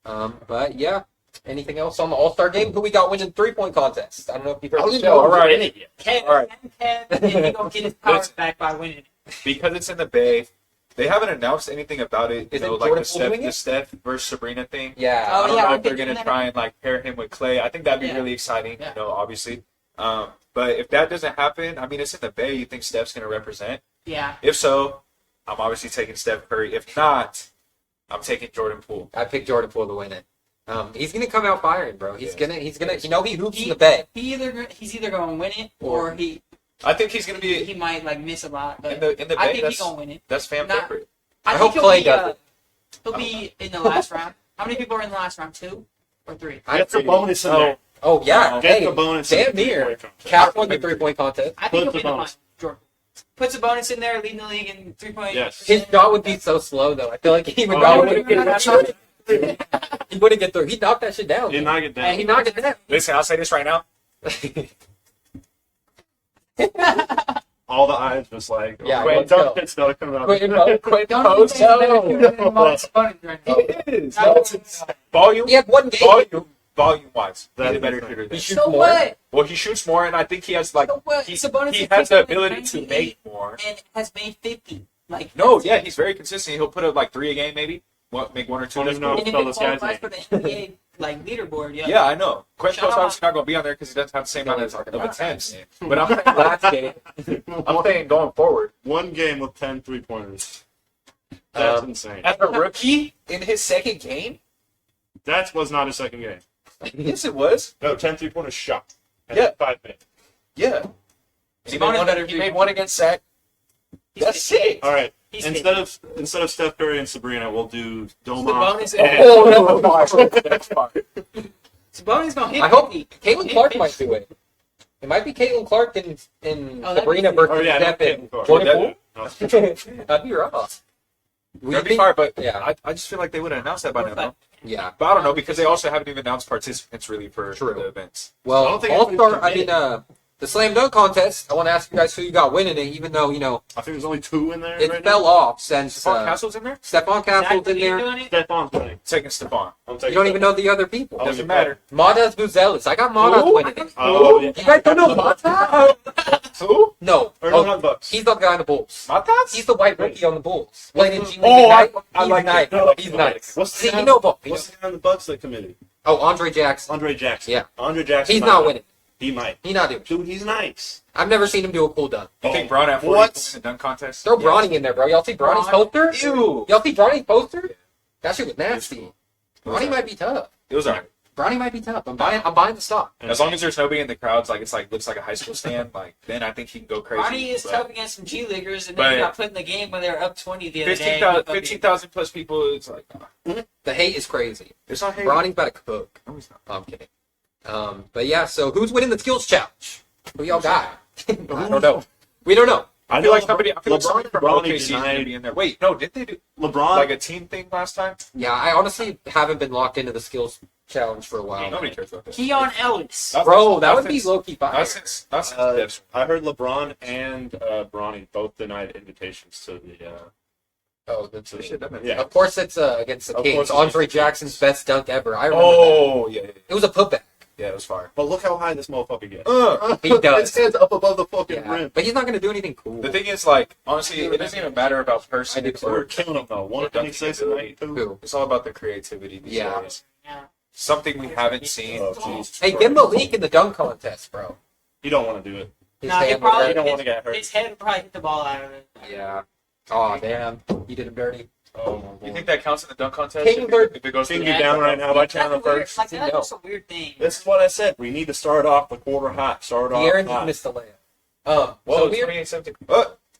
Speaker 1: But yeah. Anything else on the All-Star game? Who we got winning 3-point contest? I don't know if you've heard the show.
Speaker 4: All right.
Speaker 2: In it yet.
Speaker 3: Kev,
Speaker 4: All right.
Speaker 3: and he gonna get his powers back by winning.
Speaker 4: Because it's in the Bay, they haven't announced anything about it.
Speaker 1: Is
Speaker 4: You know,
Speaker 1: it
Speaker 4: like
Speaker 1: Jordan
Speaker 4: the
Speaker 1: Poole doing it?
Speaker 4: Steph versus Sabrina thing.
Speaker 1: Yeah.
Speaker 3: Oh,
Speaker 4: I don't
Speaker 3: yeah,
Speaker 4: know
Speaker 3: I
Speaker 4: if they're
Speaker 3: think
Speaker 4: gonna
Speaker 3: that-
Speaker 4: try and like pair him with Clay. I think that'd be
Speaker 3: Yeah.
Speaker 4: really exciting.
Speaker 3: Yeah.
Speaker 4: You know, obviously. But if that doesn't happen, I mean, it's in the Bay. You think Steph's gonna represent?
Speaker 3: Yeah.
Speaker 4: If so, I'm obviously taking Steph Curry. If not, I'm taking Jordan Poole.
Speaker 1: I picked Jordan Poole to win it. He's gonna come out firing, bro. He's
Speaker 4: Yes.
Speaker 1: gonna. You know, he hoops in the Bay.
Speaker 3: He's either going to win it or he
Speaker 4: I think he's gonna be
Speaker 3: He might like miss a lot, but
Speaker 4: in the
Speaker 3: I
Speaker 4: Bay.
Speaker 3: think he's gonna win it.
Speaker 4: That's fan
Speaker 3: Not-
Speaker 4: favorite.
Speaker 1: I
Speaker 3: think
Speaker 1: hope
Speaker 3: he'll
Speaker 1: Clay
Speaker 3: be,
Speaker 1: does it.
Speaker 3: He'll be in the last round. How many people are in the last round? 2 or 3?
Speaker 2: Get the bonus in there.
Speaker 1: Oh yeah,
Speaker 2: Get
Speaker 1: hey,
Speaker 2: the bonus.
Speaker 1: damn
Speaker 2: in the
Speaker 1: near.
Speaker 2: three-point contest.
Speaker 1: Cap won the 3-point contest.
Speaker 3: I think
Speaker 2: Puts
Speaker 3: he'll be
Speaker 2: the
Speaker 3: in the
Speaker 2: bonus.
Speaker 3: final. Jordan puts a bonus in there, leading the league in 3-point.
Speaker 2: Yes.
Speaker 1: His shot would be so slow though. I feel like he would
Speaker 2: Oh,
Speaker 1: probably
Speaker 2: he
Speaker 1: wouldn't get He wouldn't get through. He knocked that shit down.
Speaker 2: Did not get
Speaker 3: Hey,
Speaker 1: He
Speaker 2: down.
Speaker 1: knocked it down.
Speaker 4: Listen, I'll say this right now.
Speaker 2: All the eyes just like,
Speaker 1: Yeah,
Speaker 2: Quentin
Speaker 1: let's go.
Speaker 2: Duncan's still coming out.
Speaker 1: Quentin Post.
Speaker 3: Don't even think they're doing the most bonus right now.
Speaker 4: It is.
Speaker 3: No.
Speaker 4: Volume.
Speaker 1: He had one game.
Speaker 4: Volume wise, he's
Speaker 2: That's
Speaker 4: a better
Speaker 2: insane.
Speaker 4: shooter
Speaker 1: He
Speaker 4: than.
Speaker 1: shoots
Speaker 3: So
Speaker 1: more.
Speaker 3: what?
Speaker 4: Well, he shoots more, and I think he has like
Speaker 3: So what?
Speaker 4: he,
Speaker 3: Sabonis
Speaker 4: he
Speaker 3: is
Speaker 4: has the
Speaker 3: 50
Speaker 4: ability to
Speaker 3: 98
Speaker 4: make more.
Speaker 3: and has made 50. Like
Speaker 4: No, yeah, he's very consistent. He'll put up like 3 a game, maybe. Make 1 or 2.
Speaker 2: I don't
Speaker 4: That's
Speaker 2: even know.
Speaker 4: cool.
Speaker 3: And if
Speaker 2: Spell
Speaker 3: it
Speaker 2: this guy's
Speaker 3: qualifies for the NBA like leaderboard,
Speaker 4: Yeah, I know. Quentin
Speaker 3: Shout
Speaker 4: Post
Speaker 3: out.
Speaker 4: obviously not going to be on there because he doesn't have the same amount of
Speaker 1: Yeah.
Speaker 4: attempts. But I'm saying last game. I'm saying going forward.
Speaker 2: One game with 10 3-pointers. That's
Speaker 1: Um,
Speaker 2: insane.
Speaker 4: As a rookie in his second game,
Speaker 2: That was not his second game.
Speaker 4: yes, it was.
Speaker 2: No, 10 3-pointers shot. And
Speaker 4: Yeah.
Speaker 2: 5 minutes.
Speaker 4: Yeah. He
Speaker 3: Sabonis better
Speaker 4: made
Speaker 3: three-point.
Speaker 4: one against Sac. That's it.
Speaker 2: All right.
Speaker 3: He's
Speaker 2: Instead of Steph Curry and Sabrina, we'll do Domas.
Speaker 3: Sabonis,
Speaker 4: Oh, that's fine.
Speaker 3: Sabonis gonna hit
Speaker 1: I hope
Speaker 3: 50.
Speaker 1: Caitlin Clark might do it. It might be Caitlin Clark and
Speaker 3: Oh, that'd
Speaker 1: Sabrina
Speaker 3: be-
Speaker 1: versus
Speaker 2: Oh, yeah, not
Speaker 1: Steph and
Speaker 2: Caitlin Clark.
Speaker 1: Jordan
Speaker 4: Well,
Speaker 1: Poole. That'd be rough.
Speaker 4: That'd be fire, but
Speaker 1: Yeah.
Speaker 4: I just feel like they would have announced that by now. No?
Speaker 1: Yeah.
Speaker 4: But I don't know because they also haven't even announced participants really for
Speaker 1: True.
Speaker 4: the events.
Speaker 1: Well,
Speaker 2: I don't think
Speaker 1: All-Star, I
Speaker 2: anybody's
Speaker 1: mean, the slam dunk contest, I want to ask you guys who you got winning it, even though,
Speaker 2: I think there's only 2 in there
Speaker 1: it
Speaker 2: right
Speaker 1: fell
Speaker 2: now.
Speaker 1: off since
Speaker 4: Stephon Castle's in there?
Speaker 1: Stephon Castle's
Speaker 3: Zach,
Speaker 1: in
Speaker 3: you
Speaker 1: there.
Speaker 3: doing it?
Speaker 2: Stephon's winning.
Speaker 4: Taking Stephon.
Speaker 2: I'm
Speaker 1: You
Speaker 2: taking
Speaker 1: don't even know the other people.
Speaker 2: Oh,
Speaker 4: Doesn't
Speaker 2: you
Speaker 4: matter.
Speaker 1: Madas Buzelis. I got Madas
Speaker 4: Who?
Speaker 1: winning it.
Speaker 2: Oh, yeah.
Speaker 1: You guys don't know Madas?
Speaker 4: Who?
Speaker 1: No.
Speaker 2: Or no,
Speaker 1: Oh,
Speaker 2: not Bucks.
Speaker 1: he's the guy on the Bulls.
Speaker 4: Matas?
Speaker 1: He's the white rookie on the Bulls. Played in G League
Speaker 4: Oh,
Speaker 1: Ignite.
Speaker 4: I
Speaker 1: He's
Speaker 4: like
Speaker 1: nice.
Speaker 4: it.
Speaker 1: He's nice.
Speaker 2: What's the
Speaker 1: See,
Speaker 2: guy-
Speaker 1: you know Buck.
Speaker 2: What's the guy on the Bucks that committee?
Speaker 1: Oh, Andre Jackson.
Speaker 2: Andre Jackson.
Speaker 1: Yeah.
Speaker 2: Andre Jackson.
Speaker 1: He's
Speaker 2: might
Speaker 1: not
Speaker 2: win.
Speaker 1: winning.
Speaker 2: He might.
Speaker 1: He's not doing it.
Speaker 2: Dude, he's nice.
Speaker 1: I've never seen him do a cool dunk.
Speaker 4: You think Braun at 40
Speaker 2: What?
Speaker 4: points in the dunk contest?
Speaker 1: Throw Bronny in there, bro. Y'all see Bronny's
Speaker 3: Bron-
Speaker 1: poster?
Speaker 4: Ew.
Speaker 1: Y'all see Bronny's poster? That shit was nasty. Bronny might be tough.
Speaker 4: It was alright.
Speaker 1: Bronny might be tough. I'm buying the stock.
Speaker 4: As long as there's nobody in the crowds, like it's like looks like a high school stand, like then I think he can go crazy.
Speaker 3: Barney is
Speaker 4: But
Speaker 3: tough against some G Leaguers, and then he
Speaker 4: But-
Speaker 3: got put in the game when they were up 20 the other day.
Speaker 4: 15,000
Speaker 3: Fucking-
Speaker 4: 15,000 plus people, it's like,
Speaker 1: The hate is crazy.
Speaker 4: it's not hate.
Speaker 1: Bronny's about to cook.
Speaker 4: No, he's not.
Speaker 1: I'm kidding. But yeah, so who's winning the skills challenge? Who y'all got?
Speaker 4: I don't know.
Speaker 1: We don't know.
Speaker 4: I feel like somebody
Speaker 2: LeBron
Speaker 4: from
Speaker 2: Bronny
Speaker 4: OKC is going to
Speaker 2: denied
Speaker 4: be in there. Wait, no, did they do
Speaker 2: LeBron.
Speaker 4: like a team thing last time?
Speaker 1: Yeah, I honestly haven't been locked into the skills challenge for a while.
Speaker 4: Nobody cares about that.
Speaker 3: Keon Ellis.
Speaker 1: Bro, that would
Speaker 4: That's
Speaker 1: be
Speaker 4: since-
Speaker 1: low-key fire.
Speaker 4: That's since Steph's-
Speaker 2: I heard LeBron and Bronny both denied invitations to the.
Speaker 1: Oh, that's
Speaker 4: So shit, that makes
Speaker 2: Yeah.
Speaker 1: Of course, it's against the
Speaker 2: Of
Speaker 1: Kings.
Speaker 2: course it's
Speaker 1: Andre
Speaker 2: against the
Speaker 1: Jackson's best dunk ever. I remember that.
Speaker 4: Oh, yeah, yeah,
Speaker 1: It was a putback.
Speaker 4: yeah, it was fire.
Speaker 2: But look how high this motherfucker gets.
Speaker 1: He does.
Speaker 2: His head's up above the fucking
Speaker 1: Yeah,
Speaker 2: rim.
Speaker 1: but he's not going to do anything cool.
Speaker 4: The thing is, like, honestly, it doesn't even matter about person
Speaker 1: I do too.
Speaker 2: We're
Speaker 4: or
Speaker 2: killing him though. 126 and 92.
Speaker 1: Who?
Speaker 4: it's all about the creativity these
Speaker 1: Yeah.
Speaker 4: days.
Speaker 3: Yeah.
Speaker 4: Something we haven't seen.
Speaker 2: Oh, Jesus
Speaker 1: Hey,
Speaker 2: Christ.
Speaker 1: give him a leak in the dunk contest, bro.
Speaker 2: You don't want to do it.
Speaker 1: His
Speaker 3: Nah, he
Speaker 1: hand was
Speaker 3: probably
Speaker 2: You
Speaker 1: there.
Speaker 2: don't want to get hurt.
Speaker 3: His head would probably hit the ball out of it.
Speaker 1: Yeah. Oh, damn. You did him dirty.
Speaker 2: Oh my
Speaker 4: You
Speaker 2: God.
Speaker 4: think that counts in the dunk contest?
Speaker 1: Kings are-
Speaker 4: if it goes
Speaker 2: King
Speaker 4: to
Speaker 2: you
Speaker 4: the
Speaker 2: down right now by Chandler
Speaker 3: That's weird.
Speaker 2: first.
Speaker 3: Like, that's
Speaker 1: No.
Speaker 3: just a weird thing.
Speaker 2: This is what I said. We need to start off the quarter hot. Start off
Speaker 1: Aaron
Speaker 2: hot.
Speaker 1: missed the layup.
Speaker 4: Whoa,
Speaker 1: So we're
Speaker 4: 28-17.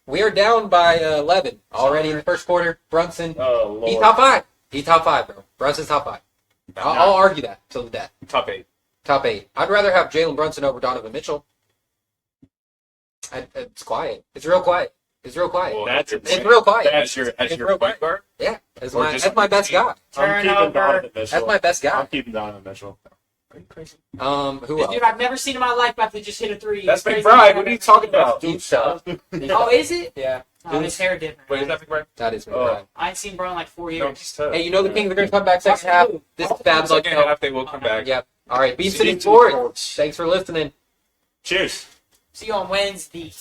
Speaker 1: we are down by 11 already in the first quarter. Brunson,
Speaker 2: Oh Lord.
Speaker 1: he's top five. He's top five, bro. Brunson's top five. I'll argue that till the death.
Speaker 4: Top 8.
Speaker 1: Top 8. I'd rather have Jalen Brunson over Donovan Mitchell. It's quiet. It's real quiet. It's real quiet.
Speaker 4: Well,
Speaker 2: That's
Speaker 1: It's
Speaker 2: insane.
Speaker 1: real quiet.
Speaker 4: As your
Speaker 1: It's
Speaker 4: point
Speaker 1: real quiet.
Speaker 4: guard?
Speaker 1: Yeah, that's
Speaker 4: Or
Speaker 1: my,
Speaker 4: just
Speaker 1: that's my best guy.
Speaker 2: I'm keeping
Speaker 3: Turnover.
Speaker 2: Donovan Mitchell.
Speaker 1: That's my best
Speaker 2: I'm
Speaker 1: guy.
Speaker 2: keeping Donovan Mitchell.
Speaker 4: Are you crazy?
Speaker 1: Who
Speaker 3: This
Speaker 1: else?
Speaker 3: dude I've never seen in my life about to just hit a three.
Speaker 4: That's
Speaker 3: It's crazy.
Speaker 4: McBride. What are you talking about?
Speaker 1: He's tough.
Speaker 3: Oh, is it?
Speaker 1: Yeah,
Speaker 3: Oh, his hair different.
Speaker 4: Wait, is that McBride?
Speaker 1: that is
Speaker 4: Oh.
Speaker 1: McBride.
Speaker 3: I ain't seen bro in like 4
Speaker 4: No,
Speaker 3: years.
Speaker 4: he's tough.
Speaker 1: Hey, you know the Kings are going to come back second half. This is bad luck.
Speaker 4: Second half, they will come back.
Speaker 1: Yep. All right, Beat
Speaker 2: See
Speaker 1: City
Speaker 2: you
Speaker 1: Sports.
Speaker 2: sports.
Speaker 1: Thanks for listening.
Speaker 2: Cheers.
Speaker 3: See you on Wednesday.